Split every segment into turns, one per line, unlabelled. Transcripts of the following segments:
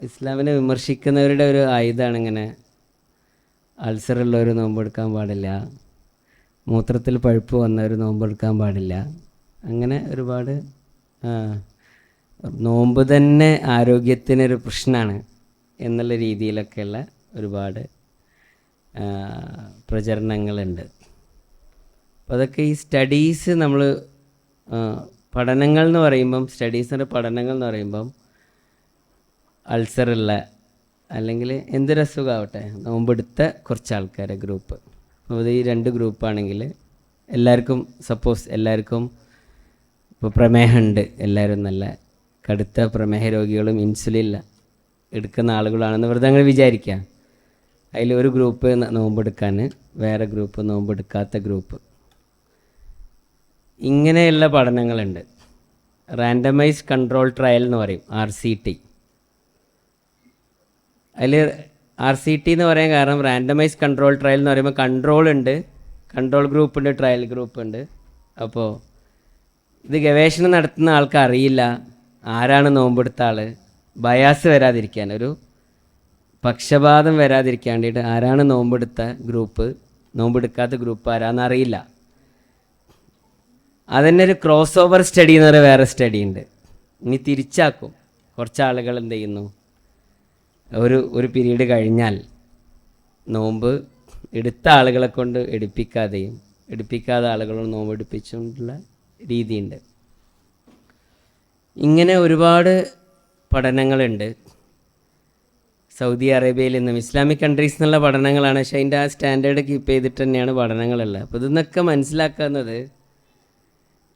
ഇസ്ലാമിനെ വിമർശിക്കുന്നവരുടെ ഒരു ആയുധമാണ് ഇങ്ങനെ അൾസറുള്ളവർ നോമ്പെടുക്കാൻ പാടില്ല, മൂത്രത്തിൽ പഴുപ്പ് വന്നവർ നോമ്പെടുക്കാൻ പാടില്ല, അങ്ങനെ ഒരുപാട് നോമ്പ് തന്നെ ആരോഗ്യത്തിനൊരു പ്രശ്നമാണ് എന്നുള്ള രീതിയിലൊക്കെയുള്ള ഒരുപാട് പ്രചരണങ്ങളുണ്ട്. അപ്പോൾ അതൊക്കെ ഈ സ്റ്റഡീസ് നമ്മൾ പഠനങ്ങൾ എന്ന് പറയുമ്പം, സ്റ്റഡീസിൻ്റെ പഠനങ്ങൾ എന്ന് പറയുമ്പം അൾസറുള്ള അല്ലെങ്കിൽ എന്തൊരു അസുഖമാവട്ടെ നോമ്പെടുത്ത കുറച്ച് ആൾക്കാരെ ഗ്രൂപ്പ്, അപ്പോൾ ഈ 2 ഗ്രൂപ്പാണെങ്കിൽ എല്ലാവർക്കും സപ്പോസ് എല്ലാവർക്കും ഇപ്പോൾ പ്രമേഹമുണ്ട്, എല്ലാവരും നല്ല കടുത്ത പ്രമേഹ രോഗികളും ഇൻസുലിൻ എടുക്കുന്ന ആളുകളാണെന്ന് വെറുതെ അങ്ങനെ വിചാരിക്കുക. അതിൽ ഒരു ഗ്രൂപ്പ് നോമ്പെടുക്കാൻ, വേറെ ഗ്രൂപ്പ് നോമ്പെടുക്കാത്ത ഗ്രൂപ്പ്, ഇങ്ങനെയുള്ള പഠനങ്ങളുണ്ട്. റാൻഡമൈസ് കൺട്രോൾ ട്രയൽ എന്ന് പറയും, RCT. അതിൽ RCT എന്ന് പറയാൻ കാരണം റാൻഡമൈസ് കൺട്രോൾ ട്രയൽ എന്ന് പറയുമ്പോൾ കൺട്രോൾ ഉണ്ട്, കൺട്രോൾ ഗ്രൂപ്പ് ഉണ്ട്, ട്രയൽ ഗ്രൂപ്പ് ഉണ്ട്. അപ്പോൾ ഇത് ഗവേഷണം നടത്തുന്ന ആൾക്ക് അറിയില്ല ആരാണ് നോമ്പെടുത്ത ആൾ, ബയാസ് വരാതിരിക്കാൻ, ഒരു പക്ഷപാതം വരാതിരിക്കാൻ വേണ്ടിയിട്ട് ആരാണ് നോമ്പെടുത്ത ഗ്രൂപ്പ്, നോമ്പെടുക്കാത്ത ഗ്രൂപ്പ് ആരാന്നറിയില്ല. അതന്നെ ഒരു ക്രോസ് ഓവർ സ്റ്റഡി എന്ന് പറയുന്ന വേറെ സ്റ്റഡി ഉണ്ട്. ഇനി തിരിച്ചാക്കും, കുറച്ച് ആളുകൾ എന്ത് ചെയ്യുന്നു, ഒരു പീരീഡ് കഴിഞ്ഞാൽ നോമ്പ് എടുത്ത ആളുകളെ കൊണ്ട് എടുപ്പിക്കാതെയും എടുപ്പിക്കാതെ ആളുകളോട് നോമ്പ് എടുപ്പിച്ചുകൊണ്ടുള്ള രീതിയുണ്ട്. ഇങ്ങനെ ഒരുപാട് പഠനങ്ങളുണ്ട്. സൗദി അറേബ്യയിൽ നിന്നും ഇസ്ലാമിക് കൺട്രീസ് എന്നുള്ള പഠനങ്ങളാണ്, പക്ഷേ അതിൻ്റെ ആ സ്റ്റാൻഡേർഡ് കീപ്പ് ചെയ്തിട്ട് തന്നെയാണ് പഠനങ്ങളുള്ളത്. അപ്പോൾ ഇതെന്നൊക്കെ മനസ്സിലാക്കുന്നത്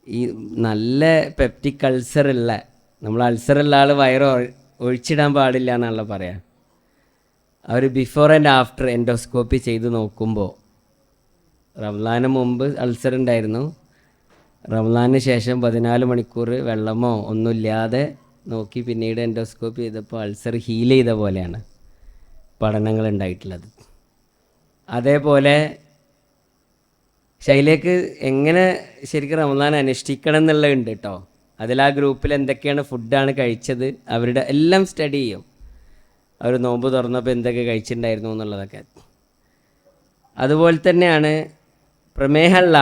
ഈ നല്ല പെപ്റ്റിക് അൾസറുള്ള, നമ്മൾ അൾസറുള്ള ആൾ വയറ് ഒഴിച്ചിടാൻ പാടില്ല എന്നാണല്ലോ പറയാം. അവർ ബിഫോർ ആൻഡ് ആഫ്റ്റർ എൻഡോസ്കോപ്പി ചെയ്ത് നോക്കുമ്പോൾ റമദാന് മുമ്പ് അൾസർ ഉണ്ടായിരുന്നു, റമദാനിന് ശേഷം 14 മണിക്കൂർ വെള്ളമോ ഒന്നുമില്ലാതെ നോക്കി പിന്നീട് എൻഡോസ്കോപ്പി ചെയ്തപ്പോൾ അൾസർ ഹീൽ ചെയ്ത പോലെയാണ് പഠനങ്ങൾ ഉണ്ടായിട്ടുള്ളത്. അതേപോലെ ശൈലേക്ക് എങ്ങനെ ശരിക്കും റമദാൻ അനുഷ്ഠിക്കണം എന്നുള്ളതുണ്ട് കേട്ടോ. അതിൽ ആ ഗ്രൂപ്പിൽ എന്തൊക്കെയാണ് ഫുഡാണ് കഴിച്ചത് അവരുടെ എല്ലാം സ്റ്റഡി ചെയ്യും. അവർ നോമ്പ് തുറന്നപ്പോൾ എന്തൊക്കെ കഴിച്ചിട്ടുണ്ടായിരുന്നു എന്നുള്ളതൊക്കെ. അതുപോലെ തന്നെയാണ് പ്രമേഹമുള്ള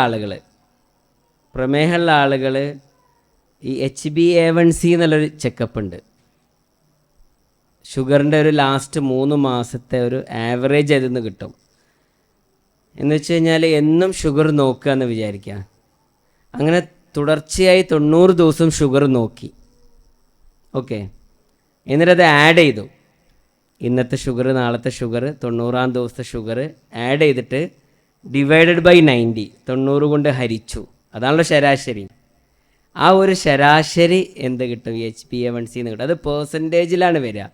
ആളുകൾ ഈ HbA1c എന്നുള്ളൊരു ചെക്കപ്പ് ഉണ്ട്. ഷുഗറിൻ്റെ ഒരു ലാസ്റ്റ് 3 മാസത്തെ ഒരു ആവറേജ് അതിൽ നിന്ന് കിട്ടും. എന്ന് വെച്ച് കഴിഞ്ഞാൽ എന്നും ഷുഗർ നോക്കുക എന്ന് വിചാരിക്കുക. അങ്ങനെ തുടർച്ചയായി 90 ദിവസം ഷുഗർ നോക്കി, ഓക്കെ. എന്നിട്ടത് ആഡ് ചെയ്തു, ഇന്നത്തെ ഷുഗർ, നാളത്തെ ഷുഗർ, 90-ാം ദിവസത്തെ ഷുഗർ ആഡ് ചെയ്തിട്ട് ഡിവൈഡഡ് ബൈ 90, 90 കൊണ്ട് ഹരിച്ചു. അതാണല്ലോ ശരാശരി. ആ ഒരു ശരാശരി എന്ത് കിട്ടും, HbA1c എന്ന് കിട്ടും. അത് പേഴ്സൻറ്റേജിലാണ് വരിക,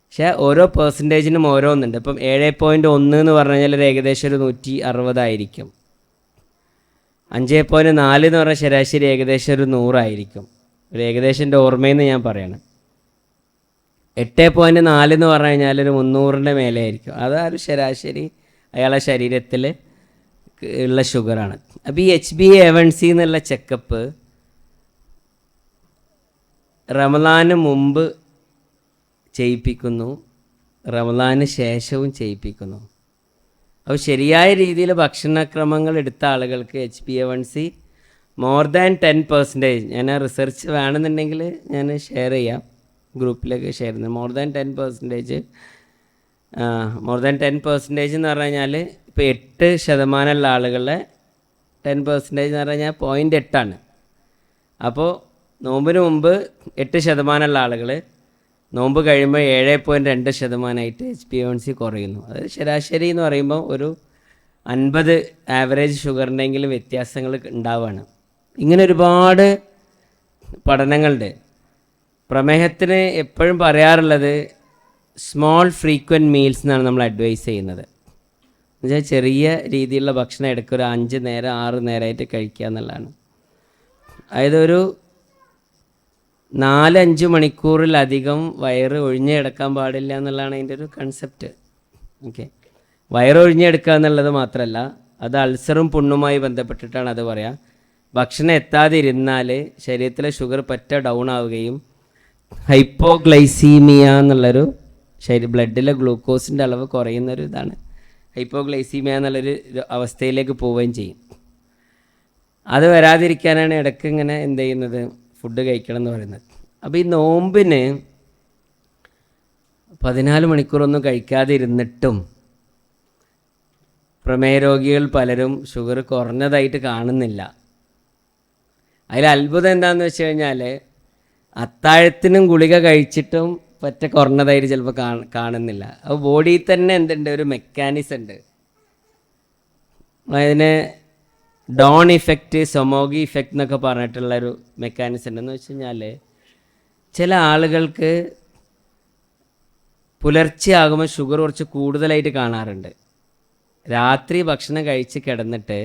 പക്ഷേ ഓരോ പേഴ്സൻറ്റേജിനും ഓരോന്നുണ്ട്. ഇപ്പം 7.1 എന്ന് പറഞ്ഞു കഴിഞ്ഞാൽ ഒരു ഏകദേശം ഒരു 160 ആയിരിക്കും. 5.4 എന്ന് പറഞ്ഞാൽ ശരാശരി ഏകദേശം ഒരു 100 ആയിരിക്കും. ഒരു ഏകദേശം എൻ്റെ ഓർമ്മയിൽ നിന്ന് ഞാൻ പറയണം. 8.4 എന്ന് പറഞ്ഞു കഴിഞ്ഞാൽ ഒരു 300ൻ്റെ മേലെ ആയിരിക്കും. അതാ ഒരു ശരാശരി അയാളുടെ ശരീരത്തിൽ ഉള്ള ഷുഗറാണ്. അപ്പോൾ ഈ HbA1c എന്നുള്ള ചെക്കപ്പ് റമദാന് മുമ്പ് ചെയ്യിപ്പിക്കുന്നു, റമദാന് ശേഷവും ചെയ്യിപ്പിക്കുന്നു. അപ്പോൾ ശരിയായ രീതിയിൽ ഭക്ഷണക്രമങ്ങൾ എടുത്ത ആളുകൾക്ക് HbA1c മോർ ദാൻ 10%, ഞാൻ റിസർച്ച് വേണമെന്നുണ്ടെങ്കിൽ ഞാൻ ഷെയർ ചെയ്യാം, ഗ്രൂപ്പിലേക്ക് ഷെയർ ചെയ്യുന്നത്. മോർ ദാൻ 10% എന്ന് പറഞ്ഞു കഴിഞ്ഞാൽ ഇപ്പോൾ 8% ആളുകളെ 10% എന്ന് പറഞ്ഞു കഴിഞ്ഞാൽ 0.8 അപ്പോൾ നോമ്പിന് മുമ്പ് 8% ആളുകൾ നോമ്പ് കഴിയുമ്പോൾ 7.2% HbA1c കുറയുന്നു. അത് ശരാശരി എന്ന് പറയുമ്പോൾ ഒരു 50 ആവറേജ് ഷുഗറിൻ്റെങ്കിലും വ്യത്യാസങ്ങൾ ഉണ്ടാവുകയാണ്. ഇങ്ങനെ ഒരുപാട് പഠനങ്ങളുണ്ട്. പ്രമേഹത്തിന് എപ്പോഴും പറയാറുള്ളത് സ്മോൾ ഫ്രീക്വൻറ്റ് മീൽസ് എന്നാണ് നമ്മൾ അഡ്വൈസ് ചെയ്യുന്നത്. എന്നുവെച്ചാൽ ചെറിയ രീതിയിലുള്ള ഭക്ഷണം ഇടയ്ക്ക് ഒരു 5 നേരം 6 നേരമായിട്ട് കഴിക്കുക എന്നുള്ളതാണ്. അതായത് ഒരു 4-5 മണിക്കൂറിലധികം വയറ് ഒഴിഞ്ഞെടുക്കാൻ പാടില്ല എന്നുള്ളതാണ് അതിൻ്റെ ഒരു കൺസെപ്റ്റ്, ഓക്കെ. വയറ് ഒഴിഞ്ഞെടുക്കുക എന്നുള്ളത് മാത്രമല്ല, അത് അൾസറും പുണ്ണുമായി ബന്ധപ്പെട്ടിട്ടാണ് അത് പറയാം. ഭക്ഷണം എത്താതിരുന്നാൽ ശരീരത്തിലെ ഷുഗർ പറ്റ ഡൗൺ ആവുകയും ഹൈപ്പോഗ്ലൈസീമിയ എന്നുള്ളൊരു ബ്ലഡിലെ ഗ്ലൂക്കോസിൻ്റെ അളവ് കുറയുന്നൊരു ഇതാണ്. ഹൈപ്പോഗ്ലൈസീമിയ എന്നുള്ളൊരു അവസ്ഥയിലേക്ക് പോവുകയും ചെയ്യും. അത് വരാതിരിക്കാനാണ് ഇടയ്ക്ക് ഇങ്ങനെ എന്ത് ചെയ്യുന്നത്, ഫുഡ് കഴിക്കണം എന്ന് പറയുന്നത്. അപ്പോൾ ഈ നോമ്പിന് 14 മണിക്കൂറൊന്നും കഴിക്കാതെ ഇരുന്നിട്ടും പ്രമേഹ രോഗികൾ പലരും ഷുഗർ കുറഞ്ഞതായിട്ട് കാണുന്നില്ല. അതിൽ അത്ഭുതം എന്താണെന്ന് വെച്ച് കഴിഞ്ഞാൽ അത്താഴത്തിനും ഗുളിക കഴിച്ചിട്ടും പറ്റ കുറഞ്ഞതായിട്ട് ചിലപ്പോൾ കാണുന്നില്ല. അപ്പോൾ ബോഡിയിൽ തന്നെ എന്തുണ്ട്, ഒരു മെക്കാനിസം ഉണ്ട്. അതിന് ഡോൺ ഇഫക്റ്റ്, സൊമോഗി ഇഫക്റ്റ് എന്നൊക്കെ പറഞ്ഞിട്ടുള്ളൊരു മെക്കാനിസം ഉണ്ടെന്ന് വെച്ച് കഴിഞ്ഞാൽ ചില ആളുകൾക്ക് പുലർച്ചെ ആകുമ്പോൾ ഷുഗർ കുറച്ച് കൂടുതലായിട്ട് കാണാറുണ്ട്. രാത്രി ഭക്ഷണം കഴിച്ച് കിടന്നിട്ട്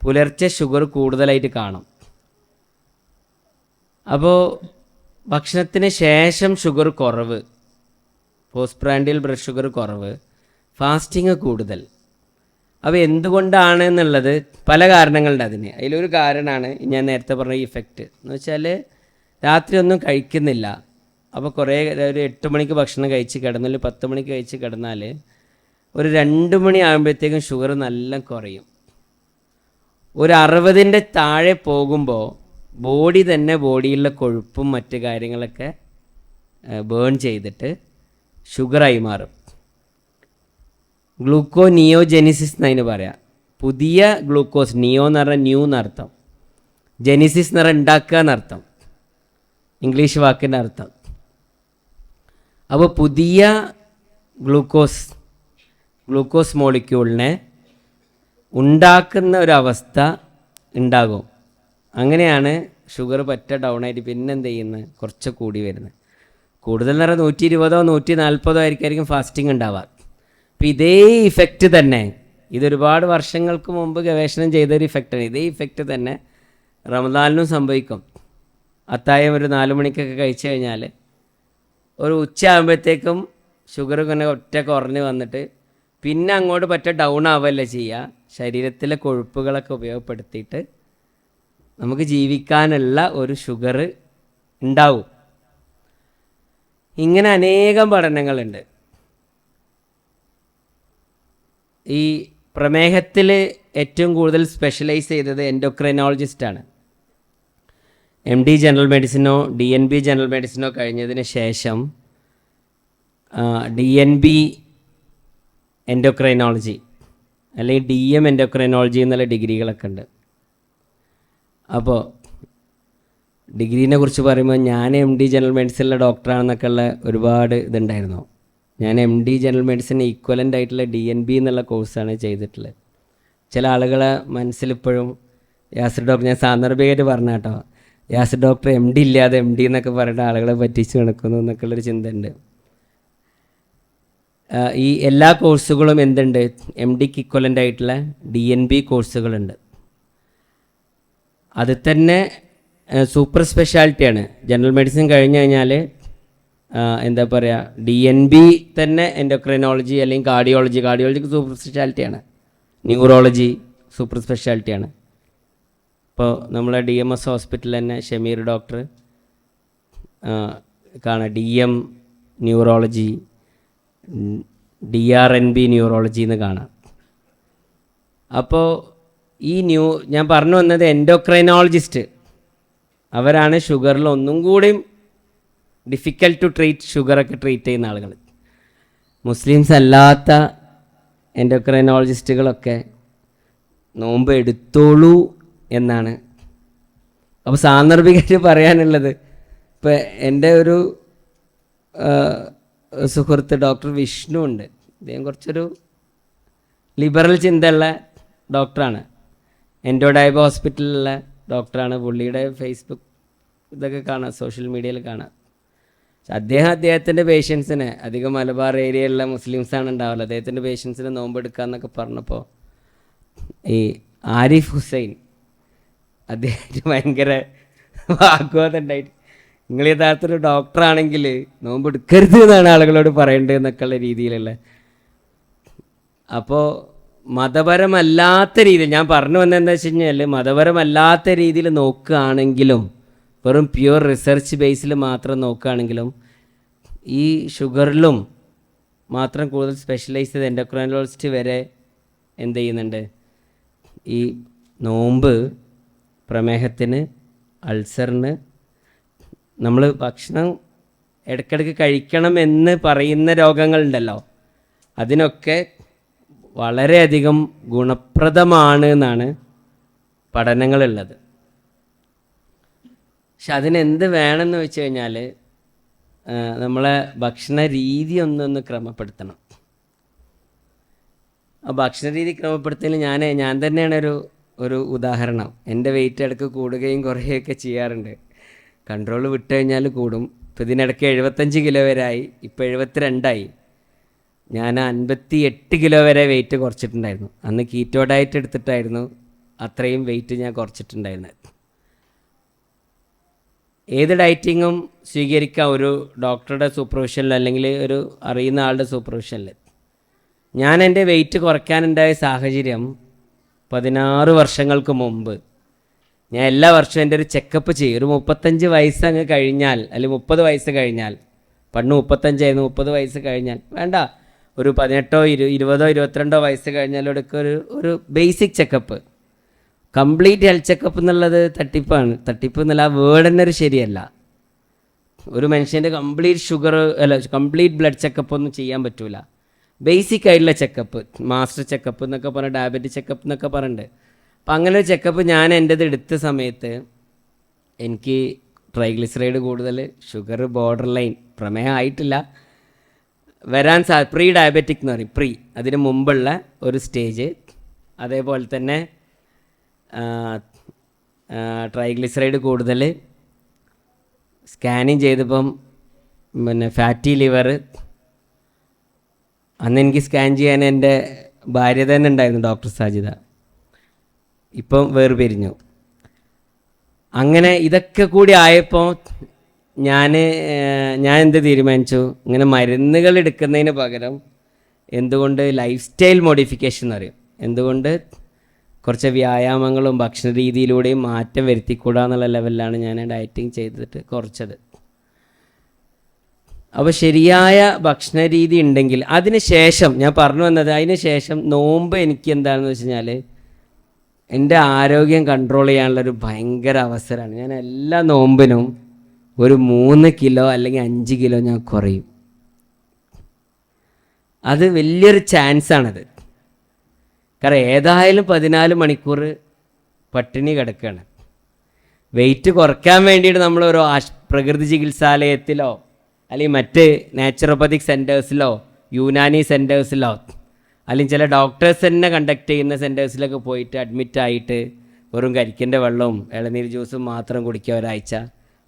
പുലർച്ചെ ഷുഗർ കൂടുതലായിട്ട് കാണും. അപ്പോൾ ഭക്ഷണത്തിന് ശേഷം ഷുഗർ കുറവ്, പോസ്റ്റ് ബ്ലഡ് ഷുഗർ കുറവ്, ഫാസ്റ്റിങ് കൂടുതൽ. അപ്പോൾ എന്തുകൊണ്ടാണ് എന്നുള്ളത് പല കാരണങ്ങളുണ്ട് അതിന്. അതിലൊരു കാരണമാണ് ഞാൻ നേരത്തെ പറഞ്ഞ ഈ ഇഫക്റ്റ് എന്ന് വെച്ചാൽ രാത്രി ഒന്നും കഴിക്കുന്നില്ല. അപ്പോൾ കുറേ ഒരു 8 മണിക്ക് ഭക്ഷണം കഴിച്ച് കിടന്നാൽ 10 മണിക്ക് കഴിച്ച് കിടന്നാൽ ഒരു 2 മണി ആകുമ്പോഴത്തേക്കും ഷുഗർ നല്ല കുറയും. ഒരു 60ൻ്റെ താഴെ പോകുമ്പോൾ ബോഡി തന്നെ ബോഡിയിലുള്ള കൊഴുപ്പും മറ്റ് കാര്യങ്ങളൊക്കെ ബേൺ ചെയ്തിട്ട് ഷുഗറായി മാറും. ഗ്ലൂക്കോ നിയോജെനിസിസ് എന്നതിന് പറയാം. പുതിയ ഗ്ലൂക്കോസ്, നിയോ എന്ന് പറഞ്ഞാൽ ന്യൂ എന്നർത്ഥം, ജെനിസിസ് എന്ന് പറഞ്ഞാൽ ഉണ്ടാക്കുക എന്നർത്ഥം, ഇംഗ്ലീഷ് വാക്കിൻ്റെ അർത്ഥം. അപ്പോൾ പുതിയ ഗ്ലൂക്കോസ് മോളിക്യൂളിനെ ഉണ്ടാക്കുന്ന ഒരവസ്ഥ ഉണ്ടാകും. അങ്ങനെയാണ് ഷുഗർ പറ്റ ഡൗൺ ആയിട്ട് പിന്നെ എന്ത് ചെയ്യുന്നത്, കുറച്ച് കൂടി വരുന്നത്. കൂടുതൽ എന്ന് പറഞ്ഞാൽ 120 140 ആയിരിക്കും ഫാസ്റ്റിംഗ് ഉണ്ടാവുക. അപ്പോൾ ഇതേ ഇഫക്റ്റ് തന്നെ, ഇതൊരുപാട് വർഷങ്ങൾക്ക് മുമ്പ് ഗവേഷണം ചെയ്തൊരു ഇഫക്റ്റാണ്. ഇതേ ഇഫക്റ്റ് തന്നെ റമദാനിലും സംഭവിക്കും. അത്താഴം ഒരു 4 മണിക്കൊക്കെ കഴിച്ചു കഴിഞ്ഞാൽ ഒരു ഉച്ച ആകുമ്പോഴത്തേക്കും ഷുഗർ ഇങ്ങനെ ഒറ്റ കുറഞ്ഞ് വന്നിട്ട് പിന്നെ അങ്ങോട്ട് പറ്റ ഡൗൺ ആവുകയല്ല ചെയ്യുക. ശരീരത്തിലെ കൊഴുപ്പുകളൊക്കെ ഉപയോഗപ്പെടുത്തിയിട്ട് നമുക്ക് ജീവിക്കാനുള്ള ഒരു ഷുഗർ ഉണ്ടാവും. ഇങ്ങനെ അനേകം പഠനങ്ങളുണ്ട്. ഈ പ്രമേഹത്തിൽ ഏറ്റവും കൂടുതൽ സ്പെഷ്യലൈസ് ചെയ്തത് എൻഡോക്രൈനോളജിസ്റ്റാണ്. MD ജനറൽ മെഡിസിനോ DNB ജനറൽ മെഡിസിനോ കഴിഞ്ഞതിന് ശേഷം DNB എൻഡോക്രൈനോളജി അല്ലെങ്കിൽ DM എൻഡോക്രൈനോളജി എന്നുള്ള ഡിഗ്രികളൊക്കെ ഉണ്ട്. അപ്പോൾ ഡിഗ്രീനെ കുറിച്ച് പറയുമ്പോൾ ഞാൻ MD ജനറൽ മെഡിസിനിലെ ഡോക്ടറാണെന്നൊക്കെ ഉള്ള ഒരുപാട് ഇതുണ്ടായിരുന്നു. ഞാൻ MD ജനറൽ മെഡിസിന് ഈക്വലൻ്റ് ആയിട്ടുള്ള DNB എന്നുള്ള കോഴ്സാണ് ചെയ്തിട്ടുള്ളത്. ചില ആളുകളെ മനസ്സിലിപ്പോഴും യാസിർ ഡോക്ടർ, ഞാൻ സാന്ദർഭികമായിട്ട് പറഞ്ഞ കേട്ടോ, യാസിർ ഡോക്ടർ MD ഇല്ലാതെ MD എന്നൊക്കെ പറയുന്ന ആളുകളെ പറ്റിച്ച് നടക്കുന്നു എന്നൊക്കെയുള്ളൊരു ചിന്തയുണ്ട്. ഈ എല്ലാ കോഴ്സുകളും എന്തുണ്ട്, MDക്ക് ഈക്വലൻ്റ് ആയിട്ടുള്ള DNB കോഴ്സുകളുണ്ട്. അത് തന്നെ സൂപ്പർ സ്പെഷ്യാലിറ്റിയാണ്. ജനറൽ മെഡിസിൻ കഴിഞ്ഞ് കഴിഞ്ഞാൽ എന്താ പറയുക, DNB തന്നെ എൻഡോക്രൈനോളജി അല്ലെങ്കിൽ കാർഡിയോളജിക്ക് സൂപ്പർ സ്പെഷ്യാലിറ്റിയാണ്. ന്യൂറോളജി സൂപ്പർ സ്പെഷ്യാലിറ്റിയാണ്. ഇപ്പോൾ നമ്മളെ DMS ഹോസ്പിറ്റലിൽ തന്നെ ഷമീർ ഡോക്ടർ കാണാം, DM ന്യൂറോളജി, DRNB ന്യൂറോളജി എന്ന് കാണാം. അപ്പോൾ ഈ ഞാൻ പറഞ്ഞു വന്നത് എൻഡോക്രൈനോളജിസ്റ്റ് അവരാണ് ഷുഗറിൽ ഒന്നും കൂടിയും ഡിഫിക്കൽട്ട് ടു ട്രീറ്റ്, ഷുഗറൊക്കെ ട്രീറ്റ് ചെയ്യുന്ന ആളുകൾ. മുസ്ലിംസ് അല്ലാത്ത എൻഡോക്രൈനോളജിസ്റ്റുകളൊക്കെ നോമ്പ് എടുത്തോളൂ എന്നാണ്. അപ്പോൾ സാന്ദർഭികമായിട്ട് പറയാനുള്ളത്, ഇപ്പോൾ എൻ്റെ ഒരു സുഹൃത്ത് ഡോക്ടർ വിഷ്ണു ഉണ്ട്. അദ്ദേഹം കുറച്ചൊരു ലിബറൽ ചിന്തയുള്ള ഡോക്ടറാണ്. എൻഡോഡൈബ ഹോസ്പിറ്റലിലുള്ള ഡോക്ടറാണ്. പുള്ളിയുടെ ഫേസ്ബുക്ക് ഇതൊക്കെ കാണാം, സോഷ്യൽ മീഡിയയിൽ കാണാം. അദ്ദേഹത്തിൻ്റെ പേഷ്യൻസിനെ, അധികം മലബാർ ഏരിയയിലുള്ള മുസ്ലിംസാണ് ഉണ്ടാവില്ല, അദ്ദേഹത്തിൻ്റെ പേഷ്യൻസിനെ നോമ്പെടുക്കാമെന്നൊക്കെ പറഞ്ഞപ്പോൾ ഈ ആരിഫ് ഹുസൈൻ അദ്ദേഹത്തിന് ഭയങ്കര വാഗ്വാദം ഉണ്ടായിട്ട്, നിങ്ങൾ യഥാർത്ഥത്തിൽ ഡോക്ടറാണെങ്കിൽ നോമ്പെടുക്കരുത് എന്നാണ് ആളുകളോട് പറയേണ്ടത് എന്നൊക്കെയുള്ള രീതിയിലുള്ള. അപ്പോൾ മതപരമല്ലാത്ത രീതിയിൽ ഞാൻ പറഞ്ഞു വന്നതെന്താ വെച്ച് കഴിഞ്ഞാൽ, മതപരമല്ലാത്ത രീതിയിൽ നോക്കുകയാണെങ്കിലും വെറും പ്യുവർ റിസർച്ച് ബേസിൽ മാത്രം നോക്കുകയാണെങ്കിലും ഈ ഷുഗറിലും മാത്രം കൂടുതൽ സ്പെഷ്യലൈസ് ചെയ്ത് എൻഡോക്രൈനോളജിസ്റ്റ് വരെ എന്ത് ചെയ്യുന്നുണ്ട്, ഈ നോമ്പ് പ്രമേഹത്തിന്, അൾസറിന്, നമ്മൾ ഭക്ഷണം ഇടയ്ക്കിടയ്ക്ക് കഴിക്കണം എന്ന് പറയുന്ന രോഗങ്ങളുണ്ടല്ലോ, അതിനൊക്കെ വളരെയധികം ഗുണപ്രദമാണ് എന്നാണ് പഠനങ്ങളുള്ളത്. പക്ഷെ അതിനെന്ത് വേണമെന്ന് വെച്ച് കഴിഞ്ഞാൽ നമ്മളെ ഭക്ഷണ രീതി ഒന്നൊന്ന് ക്രമപ്പെടുത്തണം. ആ ഭക്ഷണ രീതി ക്രമപ്പെടുത്തൽ ഞാൻ തന്നെയാണ് ഒരു ഉദാഹരണം. എൻ്റെ വെയിറ്റ് ഇടയ്ക്ക് കൂടുകയും കുറയുകയൊക്കെ ചെയ്യാറുണ്ട്. കൺട്രോൾ വിട്ട് കഴിഞ്ഞാൽ കൂടും. ഇപ്പോൾ ഇതിനിടയ്ക്ക് 75 കിലോ വരെ ആയി, ഇപ്പോൾ 72 ഞാൻ 58 കിലോ വരെ വെയിറ്റ് കുറച്ചിട്ടുണ്ടായിരുന്നു. അന്ന് കീറ്റോ ഡയറ്റ് എടുത്തിട്ടായിരുന്നു അത്രയും വെയിറ്റ് ഞാൻ കുറച്ചിട്ടുണ്ടായിരുന്നത്. ഏത് ഡയറ്റിങ്ങും സ്വീകരിക്കാം ഒരു ഡോക്ടറുടെ സൂപ്പർവിഷനിൽ അല്ലെങ്കിൽ ഒരു അറിയുന്ന ആളുടെ സൂപ്പർവിഷനിൽ. ഞാൻ എൻ്റെ വെയിറ്റ് കുറയ്ക്കാനുണ്ടായ സാഹചര്യം 16 വർഷങ്ങൾക്ക് മുമ്പ് ഞാൻ എല്ലാ വർഷവും എൻ്റെ ഒരു ചെക്കപ്പ് ചെയ്യും. ഒരു 35 വയസ്സ് അങ്ങ് കഴിഞ്ഞാൽ, അല്ലെങ്കിൽ 30 വയസ്സ് കഴിഞ്ഞാൽ, പണ്ട് 35 30 വയസ്സ് കഴിഞ്ഞാൽ വേണ്ട, ഒരു 18 20 22 വയസ്സ് കഴിഞ്ഞാലൊക്കെ ഒരു basic checkup, complete health checkup എന്നുള്ളത് തട്ടിപ്പാണ്. തട്ടിപ്പ് എന്നുള്ള ആ വേർഡ് തന്നെ ഒരു ശരിയല്ല. ഒരു മനുഷ്യൻ്റെ complete sugar complete blood checkup ഒന്നും ചെയ്യാൻ പറ്റില്ല. ബേസിക് ആയിട്ടുള്ള ചെക്കപ്പ്, മാസ്റ്റർ ചെക്കപ്പ് എന്നൊക്കെ പറഞ്ഞ്, ഡയബറ്റിക് ചെക്കപ്പ് എന്നൊക്കെ പറയുന്നുണ്ട്. അപ്പം അങ്ങനെ ഒരു ചെക്കപ്പ് ഞാൻ എൻ്റേത് എടുത്ത സമയത്ത് എനിക്ക് ട്രൈഗ്ലിസറൈഡ് കൂടുതൽ, ഷുഗർ ബോർഡർ ലൈൻ, പ്രമേഹം ആയിട്ടില്ല, വരാൻ പ്രീ ഡയബറ്റിക് എന്ന് പറയും, അതിന് മുമ്പുള്ള ഒരു സ്റ്റേജ്. അതേപോലെ തന്നെ ട്രൈഗ്ലിസറൈഡ് കൂടുതൽ, സ്കാനിങ് ചെയ്തപ്പം ഫാറ്റി ലിവർ. അന്ന് എനിക്ക് സ്കാൻ ചെയ്യാൻ എൻ്റെ ഭാര്യ തന്നെ ഉണ്ടായിരുന്നു, ഡോക്ടർ സാജിദ. ഇപ്പം വേർപിരിഞ്ഞു. അങ്ങനെ ഇതൊക്കെ കൂടി ആയപ്പോൾ ഞാൻ എന്ത് തീരുമാനിച്ചു, ഇങ്ങനെ മരുന്നുകൾ എടുക്കുന്നതിന് പകരം എന്തുകൊണ്ട് ലൈഫ് സ്റ്റൈൽ മോഡിഫിക്കേഷൻ എന്ന് പറയും, എന്തുകൊണ്ട് കുറച്ച് വ്യായാമങ്ങളും ഭക്ഷണ രീതിയിലൂടെയും മാറ്റം വരുത്തിക്കൂടാന്നുള്ള ലെവലിലാണ് ഞാൻ ഡയറ്റിങ് ചെയ്തിട്ട് കുറച്ചത്. അപ്പോൾ ശരിയായ ഭക്ഷണ രീതി ഉണ്ടെങ്കിൽ അതിന് ശേഷം ഞാൻ പറഞ്ഞു വന്നത്, അതിന് ശേഷം നോമ്പ് എനിക്ക് എന്താണെന്ന് വെച്ച് കഴിഞ്ഞാൽ എൻ്റെ ആരോഗ്യം കൺട്രോൾ ചെയ്യാനുള്ളൊരു ഭയങ്കര അവസരമാണ്. ഞാൻ എല്ലാ നോമ്പിനും ഒരു 3 കിലോ അല്ലെങ്കിൽ 5 കിലോ ഞാൻ കുറയും. അത് വലിയൊരു ചാൻസാണത്. കാരണം ഏതായാലും 14 മണിക്കൂർ പട്ടിണി കിടക്കുകയാണ്. വെയിറ്റ് കുറയ്ക്കാൻ വേണ്ടിയിട്ട് നമ്മൾ ഒരു പ്രകൃതി ചികിത്സാലയത്തിലോ അല്ലെങ്കിൽ മറ്റ് നാച്ചുറോപ്പത്തിക് സെൻറ്റേഴ്സിലോ യുനാനി സെൻറ്റേഴ്സിലോ അല്ലെങ്കിൽ ചില ഡോക്ടേഴ്സ് തന്നെ കണ്ടക്ട് ചെയ്യുന്ന സെൻറ്റേഴ്സിലൊക്കെ പോയിട്ട് അഡ്മിറ്റായിട്ട് വെറും കരിക്കിൻ്റെ വെള്ളവും ഇളനീർ ജ്യൂസും മാത്രം കുടിക്കുക,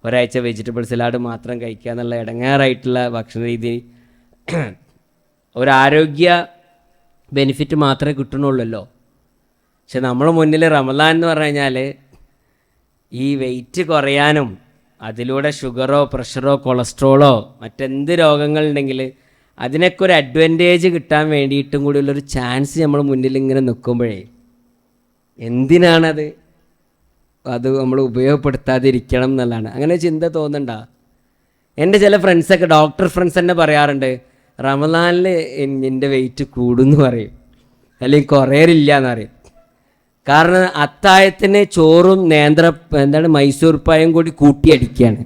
ഒരാഴ്ച വെജിറ്റബിൾ സലാഡ് മാത്രം കഴിക്കുക എന്നുള്ള ഇടങ്ങേറായിട്ടുള്ള ഭക്ഷണ രീതി, ഒരാരോഗ്യ ബെനിഫിറ്റ് മാത്രമേ കിട്ടണുള്ളല്ലോ. പക്ഷെ നമ്മൾ മുന്നിൽ റമദാൻ എന്ന് പറഞ്ഞു കഴിഞ്ഞാൽ ഈ വെയിറ്റ് കുറയാനും അതിലൂടെ ഷുഗറോ പ്രഷറോ കൊളസ്ട്രോളോ മറ്റെന്ത് രോഗങ്ങളുണ്ടെങ്കിൽ അതിനൊക്കെ ഒരു അഡ്വാൻറ്റേജ് കിട്ടാൻ വേണ്ടിയിട്ടും കൂടിയുള്ളൊരു ചാൻസ് നമ്മൾ മുന്നിൽ ഇങ്ങനെ നിൽക്കുമ്പോഴേ എന്തിനാണത് നമ്മൾ ഉപയോഗപ്പെടുത്താതിരിക്കണം എന്നുള്ളതാണ്. അങ്ങനെ ചിന്ത തോന്നണ്ട. എൻ്റെ ചില ഫ്രണ്ട്സൊക്കെ, ഡോക്ടർ ഫ്രണ്ട്സ് തന്നെ പറയാറുണ്ട്, റമദാനിൽ എൻ്റെ വെയിറ്റ് കൂടുമെന്ന് പറയും, അല്ലെങ്കിൽ കുറയറില്ല എന്ന് പറയും. കാരണം അത്താഴത്തിന് ചോറും മൈസൂർ പായും കൂടി കൂട്ടിയടിക്കുകയാണ്,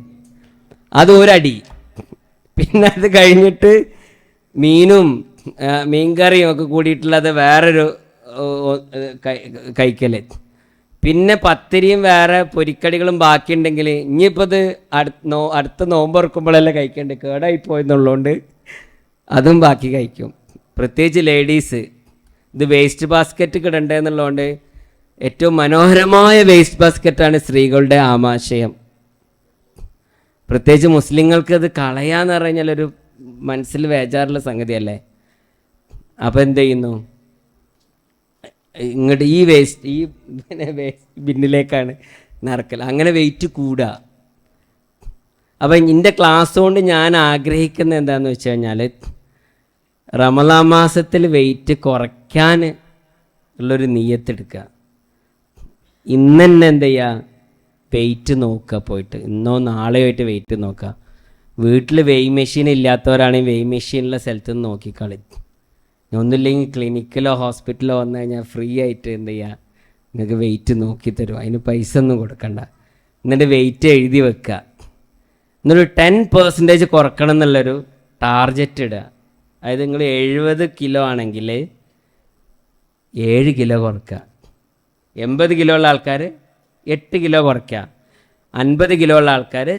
അത് ഒരടി. പിന്നെ അത് കഴിഞ്ഞിട്ട് മീൻകറിയും ഒക്കെ കൂടിയിട്ടുള്ളത് വേറൊരു കഴിക്കൽ. പിന്നെ പത്തിരിയും വേറെ പൊരിക്കടികളും ബാക്കിയുണ്ടെങ്കിൽ ഇനിയിപ്പോൾ ഇത് അടുത്ത നോമ്പ് തുറക്കുമ്പോഴല്ലേ കഴിക്കേണ്ടത്, കേടായിപ്പോയെന്നുള്ളതുകൊണ്ട് അതും ബാക്കി കഴിക്കും. പ്രത്യേകിച്ച് ലേഡീസ് ഇത് വേസ്റ്റ് ബാസ്ക്കറ്റ് കിടണ്ടേന്നുള്ളതുകൊണ്ട് ഏറ്റവും മനോഹരമായ വേസ്റ്റ് ബാസ്ക്കറ്റാണ് സ്ത്രീകളുടെ ആമാശയം. പ്രത്യേകിച്ച് മുസ്ലിങ്ങൾക്ക് അത് കളയാന്ന് പറഞ്ഞു കഴിഞ്ഞാൽ ഒരു മനസ്സിൽ വേജാറുള്ള സംഗതിയല്ലേ. അപ്പോൾ എന്ത് ചെയ്യുന്നു, ഇങ്ങോട്ട് ഈ വേസ്റ്റ് ബിന്നിലേക്കാണ് നിറക്കൽ. അങ്ങനെ വെയിറ്റ് കൂടുക. അപ്പം എൻ്റെ ക്ലാസ് കൊണ്ട് ഞാൻ ആഗ്രഹിക്കുന്നത് എന്താണെന്ന് വെച്ച് കഴിഞ്ഞാൽ റമളാൻ മാസത്തിൽ വെയിറ്റ് കുറയ്ക്കാൻ ഉള്ളൊരു നിയ്യത്തെടുക്കുക. ഇന്ന് തന്നെ എന്ത് ചെയ്യുക, വെയിറ്റ് നോക്കുക, പോയിട്ട് ഇന്നോ നാളെയോ ആയിട്ട് വെയിറ്റ് നോക്കുക. വീട്ടിൽ വെയിങ് മെഷീൻ ഇല്ലാത്തവരാണെങ്കിൽ വെയിങ് മെഷീനുള്ള സ്ഥലത്ത് നിന്ന് നോക്കിക്കളി. ഒന്നുമില്ലെങ്കിൽ ക്ലിനിക്കിലോ ഹോസ്പിറ്റലോ വന്നു കഴിഞ്ഞാൽ ഫ്രീ ആയിട്ട് എന്ത് ചെയ്യുക, നിങ്ങൾക്ക് വെയിറ്റ് നോക്കി തരും. അതിന് പൈസ ഒന്നും കൊടുക്കണ്ട. എന്നിട്ട് വെയിറ്റ് എഴുതി വെക്കുക. എന്നൊരു 10% കുറക്കണം എന്നുള്ളൊരു ടാർജറ്റ് ഇടുക. അതായത് നിങ്ങൾ 70 കിലോ ആണെങ്കിൽ 7 കിലോ കുറയ്ക്കുക. 80 കിലോ ഉള്ള ആൾക്കാർ 8 കിലോ കുറയ്ക്കുക. 50 കിലോ ഉള്ള ആൾക്കാർ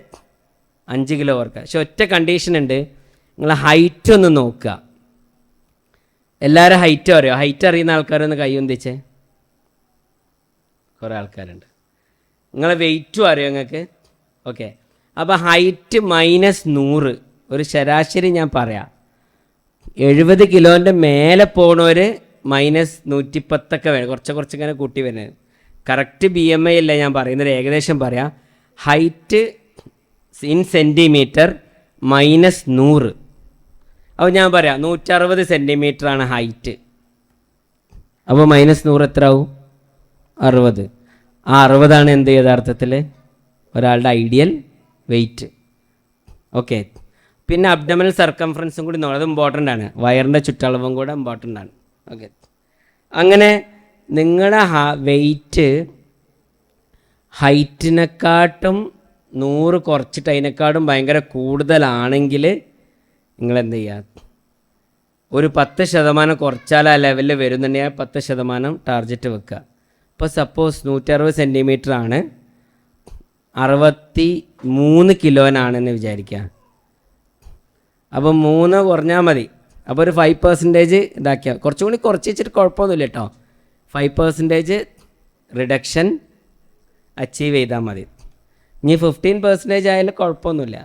5 കിലോ കുറയ്ക്കുക. പക്ഷെ ഒറ്റ കണ്ടീഷൻ ഉണ്ട്, നിങ്ങൾ ഹൈറ്റ് ഒന്ന് നോക്കുക. എല്ലാവരും ഹൈറ്റ് അറിയോ? ഹൈറ്റ് അറിയുന്ന ആൾക്കാരൊന്ന് കൈ ഒന്നിച്ചേ. കുറേ ആൾക്കാരുണ്ട്. നിങ്ങളെ വെയിറ്റും അറിയോ നിങ്ങൾക്ക്? ഓക്കെ. അപ്പോൾ ഹൈറ്റ് -100, ഒരു ശരാശരി ഞാൻ പറയാം. 70 കിലോൻ്റെ മേലെ പോണവർ -110 വേണം. കുറച്ച് ഇങ്ങനെ കൂട്ടി വരുന്നത്. കറക്റ്റ് BMI അല്ല ഞാൻ പറയുന്നത്, ഏകദേശം പറയാം. Height in centimetre -100. അപ്പോൾ ഞാൻ പറയാം 160 സെൻറ്റിമീറ്ററാണ് ഹൈറ്റ്. അപ്പോൾ -100 എത്ര ആവും? 60. ആ 60 എന്ത് യഥാർത്ഥത്തിൽ ഒരാളുടെ ഐഡിയൽ വെയിറ്റ്. ഓക്കെ. പിന്നെ അബ്ഡമനൽ സർക്കംഫറൻസും കൂടി നോക്കണം, അത് ഇമ്പോർട്ടൻ്റ് ആണ്. വയറിൻ്റെ ചുറ്റളവും കൂടെ ഇമ്പോർട്ടൻ്റ് ആണ്. ഓക്കെ. അങ്ങനെ നിങ്ങളുടെ വെയിറ്റ് ഹൈറ്റിനെക്കാട്ടും 100 കുറച്ചിട്ട് അതിനെക്കാട്ടും ഭയങ്കര കൂടുതലാണെങ്കിൽ നിങ്ങൾ എന്ത് ചെയ്യുക, ഒരു 10% കുറച്ചാൽ ആ ലെവലിൽ വരുന്നുണ്ടെങ്കിൽ 10% ടാർജറ്റ് വെക്കുക. ഇപ്പോൾ സപ്പോസ് 160 സെൻറ്റിമീറ്റർ ആണ്, 63 കിലോനാണെന്ന് വിചാരിക്കുക. അപ്പോൾ 3 കുറഞ്ഞാൽ മതി. അപ്പോൾ ഒരു 5% ഇതാക്കിയാൽ, കുറച്ചും കൂടി കുറച്ച് വെച്ചിട്ട് കുഴപ്പമൊന്നുമില്ല കേട്ടോ. 5% റിഡക്ഷൻ അച്ചീവ് ചെയ്താൽ മതി. ഇനി 15% ആയാലും കുഴപ്പമൊന്നുമില്ല.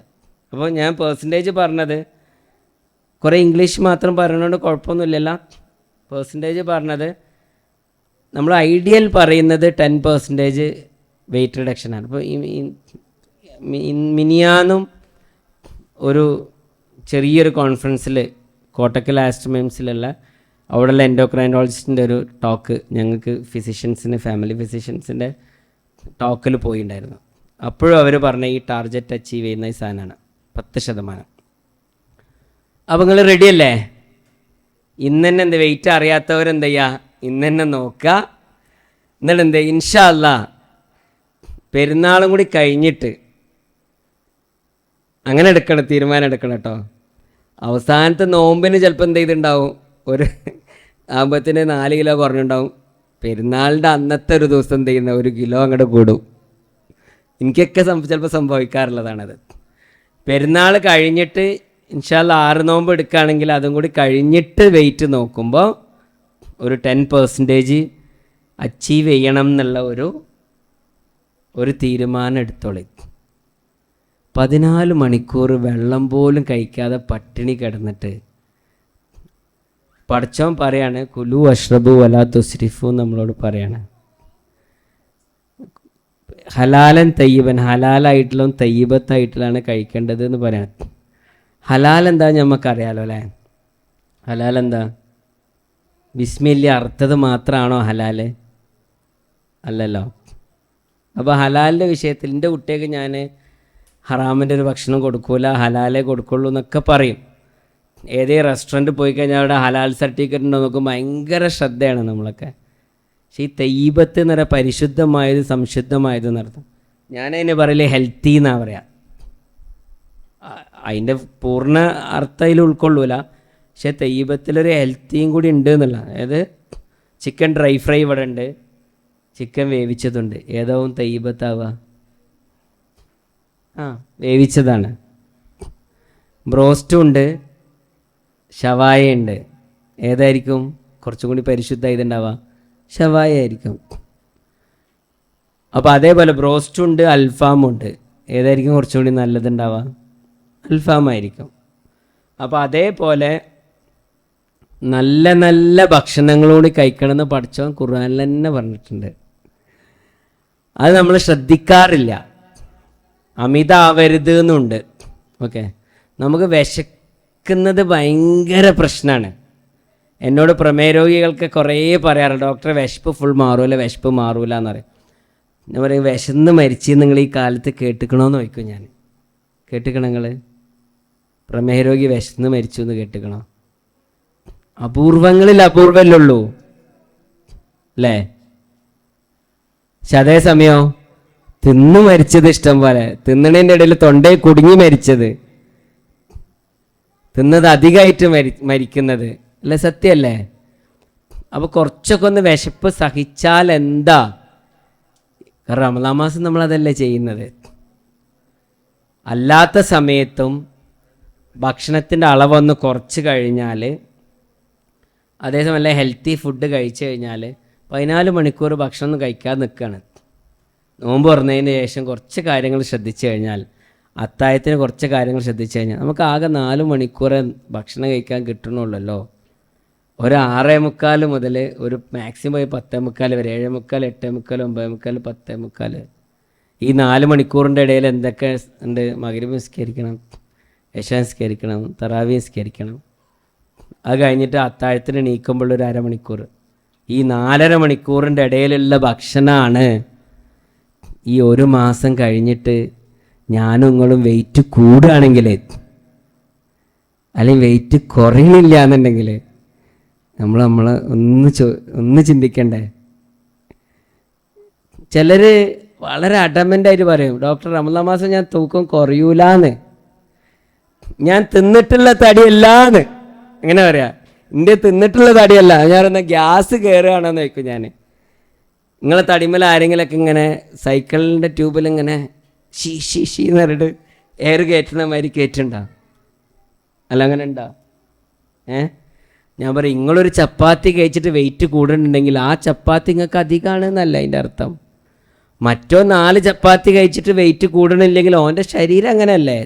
അപ്പോൾ ഞാൻ പെർസെൻറ്റേജ് പറഞ്ഞത് കുറേ ഇംഗ്ലീഷ് മാത്രം പറയുന്നതുകൊണ്ട് കുഴപ്പമൊന്നുമില്ലല്ലോ. പെർസെൻറ്റേജ് പറഞ്ഞത് നമ്മൾ ഐഡിയൽ പറയുന്നത് 10% വെയിറ്റ് റിഡക്ഷനാണ്. അപ്പോൾ മിനിയാന്നും ഒരു ചെറിയൊരു കോൺഫറൻസിൽ കോട്ടക്കൽ ആസ്ട്രോമിംസിലുള്ള അവിടെയുള്ള എൻഡോക്രൈനോളജിസ്റ്റിൻ്റെ ഒരു ടോക്ക് ഞങ്ങൾക്ക് ഫിസിഷ്യൻസിന്, ഫാമിലി ഫിസിഷ്യൻസിൻ്റെ ടോക്കിൽ പോയിട്ടുണ്ടായിരുന്നു. അപ്പോഴും അവർ പറഞ്ഞ ഈ ടാർജറ്റ് അച്ചീവ് ചെയ്യുന്ന ഈ സാധനമാണ് 10%. അപ്പോൾ നിങ്ങൾ റെഡിയല്ലേ? ഇന്ന് തന്നെ എന്ത് വെയിറ്റ് അറിയാത്തവരെന്ത് ചെയ്യുക, ഇന്ന് തന്നെ നോക്കുക. എന്നിട്ട് എന്ത് ഇൻഷാ അല്ലാ പെരുന്നാളും കൂടി കഴിഞ്ഞിട്ട് അങ്ങനെ തീരുമാനം എടുക്കണം കേട്ടോ. അവസാനത്തെ നോമ്പിന് ചിലപ്പോൾ എന്ത് ചെയ്തിട്ടുണ്ടാവും, ഒരു ആകുമ്പത്തിന് 4 കിലോ കുറഞ്ഞിട്ടുണ്ടാവും. പെരുന്നാളിൻ്റെ അന്നത്തെ ഒരു ദിവസം എന്ത് ചെയ്യുന്ന 1 കിലോ അങ്ങോട്ട് കൂടും. എനിക്കൊക്കെ ചിലപ്പോൾ സംഭവിക്കാറുള്ളതാണത്. പെരുന്നാൾ കഴിഞ്ഞിട്ട് ഇൻഷാ അല്ലാ 6 നോമ്പ് എടുക്കുകയാണെങ്കിൽ അതും കൂടി കഴിഞ്ഞിട്ട് വെയിറ്റ് നോക്കുമ്പോൾ ഒരു 10% അച്ചീവ് ചെയ്യണം എന്നുള്ള ഒരു തീരുമാനം എടുത്തോളി. 14 മണിക്കൂർ വെള്ളം പോലും കഴിക്കാതെ പട്ടിണി കിടന്നിട്ട് പടച്ചോൻ പറയാണ് കുലു അഷ്റബു വലാ തുസ്രിഫു, നമ്മളോട് പറയാണ് ഹലാലൻ തയ്യിബൻ, ഹലാലായിട്ടുള്ള തയ്യിബത്തായിട്ടുള്ളതാണ് കഴിക്കേണ്ടത് എന്ന് പറയാണ്. ഹലാൽ എന്താ നമുക്കറിയാലോ അല്ലേ? ഹലാൽ എന്താ? ബിസ്മില്ല അർത്ഥത് മാത്രമാണോ ഹലാൽ? അല്ലല്ലോ. അപ്പോൾ ഹലാലിൻ്റെ വിഷയത്തിൽ എൻ്റെ കുട്ടിയൊക്കെ ഞാൻ ഹറാമിൻ്റെ ഒരു ഭക്ഷണം കൊടുക്കൂല, ഹലാലേ കൊടുക്കുള്ളൂ എന്നൊക്കെ പറയും. ഏതേ റെസ്റ്റോറൻറ്റ് പോയി കഴിഞ്ഞാൽ അവിടെ ഹലാൽ സർട്ടിഫിക്കറ്റ് ഉണ്ടോ നോക്കും, ഭയങ്കര ശ്രദ്ധയാണ് നമ്മളൊക്കെ. പക്ഷേ ഈ തയ്യിബത്ത് എന്ന് പറയുക പരിശുദ്ധമായത് സംശുദ്ധമായത് എന്നർത്ഥം. ഞാനതിന് പറയല് ഹെൽത്തി എന്നാണ് പറയുക. അതിൻ്റെ പൂർണ്ണ അർത്ഥം അതിൽ ഉൾക്കൊള്ളൂല. പക്ഷേ തയ്യിബത്തിലൊരു ഹെൽത്തിയും കൂടി ഉണ്ട് എന്നുള്ള. അതായത് ചിക്കൻ ഡ്രൈ ഫ്രൈ ഇവിടെ ഉണ്ട്, ചിക്കൻ വേവിച്ചതുണ്ട്. ഏതാവും തയ്യിബത്താവുക? വേവിച്ചതാണ്. ബ്രോസ്റ്റും ഉണ്ട്, ഷവായ ഉണ്ട്. ഏതായിരിക്കും കുറച്ചും കൂടി പരിശുദ്ധമായിട്ടുണ്ടാവുക? ഷവായ ആയിരിക്കും. അപ്പോൾ അതേപോലെ ബ്രോസ്റ്റും ഉണ്ട്, അൽഫാമുണ്ട്. ഏതായിരിക്കും കുറച്ചും കൂടി നല്ലതുണ്ടാവുക? അൽഫാമായിരിക്കും. അപ്പോൾ അതേപോലെ നല്ല നല്ല ഭക്ഷണങ്ങളോട് കഴിക്കണമെന്ന് പഠിച്ചവൻ ഖുർആനിൽ തന്നെ പറഞ്ഞിട്ടുണ്ട്. അത് നമ്മൾ ശ്രദ്ധിക്കാറില്ല. അമിത ആവരുത് എന്നുണ്ട്. ഓക്കെ. നമുക്ക് വിശക്കുന്നത് ഭയങ്കര പ്രശ്നമാണ്. എന്നോട് പ്രമേയ രോഗികൾക്ക് കുറേ പറയാറുണ്ട്, ഡോക്ടറെ വിശപ്പ് ഫുൾ മാറൂല, വിശപ്പ് മാറൂല എന്ന് പറയും. ഞാൻ പറയും വിശന്ന് മരിച്ചെന്ന് നിങ്ങൾ ഈ കാലത്ത് കേട്ടിക്കണമെന്ന് ചോദിക്കും ഞാൻ. കേട്ടിക്കണം നിങ്ങൾ? പ്രമേഹ രോഗി വിശന്ന് മരിച്ചു എന്ന് കേട്ടിക്കണോ? അപൂർവങ്ങളിൽ അപൂർവല്ലുള്ളൂ അല്ലേ? പക്ഷെ അതേസമയം തിന്നു മരിച്ചത് ഇഷ്ടം പോലെ. തിന്നണേൻ്റെ ഇടയിൽ തൊണ്ടയിൽ കുടുങ്ങി മരിച്ചത്, തിന്നത് അധികമായിട്ട് മരിക്കുന്നത് അല്ലേ? സത്യമല്ലേ? അപ്പോൾ കുറച്ചൊക്കെ ഒന്ന് വിശപ്പ് സഹിച്ചാൽ എന്താ? കാരണം റമദാൻ മാസം നമ്മളതല്ലേ ചെയ്യുന്നത്. അല്ലാത്ത സമയത്തും ഭക്ഷണത്തിൻ്റെ അളവൊന്ന് കുറച്ച് കഴിഞ്ഞാൽ, അതേസമയം നല്ല ഹെൽത്തി ഫുഡ് കഴിച്ചു കഴിഞ്ഞാൽ 14 മണിക്കൂർ ഭക്ഷണം ഒന്നും കഴിക്കാതെ നിൽക്കുകയാണ്. നോമ്പ് തുറന്നതിന് ശേഷം കുറച്ച് കാര്യങ്ങൾ ശ്രദ്ധിച്ചു കഴിഞ്ഞാൽ, അത്താഴത്തിന് കുറച്ച് കാര്യങ്ങൾ ശ്രദ്ധിച്ചു കഴിഞ്ഞാൽ നമുക്ക് ആകെ 4 മണിക്കൂർ ഭക്ഷണം കഴിക്കാൻ കിട്ടണുള്ളല്ലോ. ഒരു 6:45 മുതൽ ഒരു മാക്സിമം 10:45 വരെ, 7:45, 8:45, 9:45, 10:45, ഈ 4 മണിക്കൂറിൻ്റെ ഇടയിൽ എന്തൊക്കെ ഉണ്ട്? മഗ്‌രിബ് നിസ്കരിക്കണം, ഇശാ നിസ്കരിക്കണം, തറാവീഹ് നിസ്കരിക്കണം. അത് കഴിഞ്ഞിട്ട് അത്താഴത്തിന് എണീക്കുമ്പോൾ ഒരു അരമണിക്കൂർ. ഈ 4.5 മണിക്കൂറിൻ്റെ ഇടയിലുള്ള ഭക്ഷണമാണ് ഈ 1 മാസം കഴിഞ്ഞിട്ട് ഞാനും നിങ്ങളും വെയിറ്റ് കൂടുകയാണെങ്കിൽ, അല്ലെങ്കിൽ വെയിറ്റ് കുറയണില്ല എന്നുണ്ടെങ്കിൽ നമ്മൾ ഒന്ന് ചിന്തിക്കണ്ടേ? ചിലർ വളരെ അഡമൻ്റായിട്ട് പറയും, ഡോക്ടർ റമദാൻ മാസം ഞാൻ തൂക്കം കുറയൂലാന്ന്, ഞാൻ തിന്നിട്ടുള്ള തടിയല്ലാന്ന്. എങ്ങനെ പറയാ? എൻ്റെ തിന്നിട്ടുള്ള തടിയല്ല, ഞാനെന്നാ ഗ്യാസ് കയറുകയാണെന്ന് ചോദിക്കും ഞാൻ. നിങ്ങളെ തടിമേൽ ആരെങ്കിലൊക്കെ ഇങ്ങനെ സൈക്കിളിൻ്റെ ട്യൂബിൽ ഇങ്ങനെ ഷീ ഷീ ഷീ എന്ന് പറഞ്ഞിട്ട് എയർ കയറ്റുന്ന മാതിരി കയറ്റുണ്ടോ? അല്ല, അങ്ങനെ ഉണ്ടോ? ഞാൻ പറയും, നിങ്ങളൊരു ചപ്പാത്തി കഴിച്ചിട്ട് വെയിറ്റ് കൂടുന്നുണ്ടെങ്കിൽ ആ ചപ്പാത്തി നിങ്ങൾക്ക് അധികമാണെന്നല്ല അതിൻ്റെ അർത്ഥം. മറ്റോ 4 ചപ്പാത്തി കഴിച്ചിട്ട് വെയിറ്റ് കൂടണില്ലെങ്കിൽ ഓൻ്റെ ശരീരം അങ്ങനെയല്ലേ?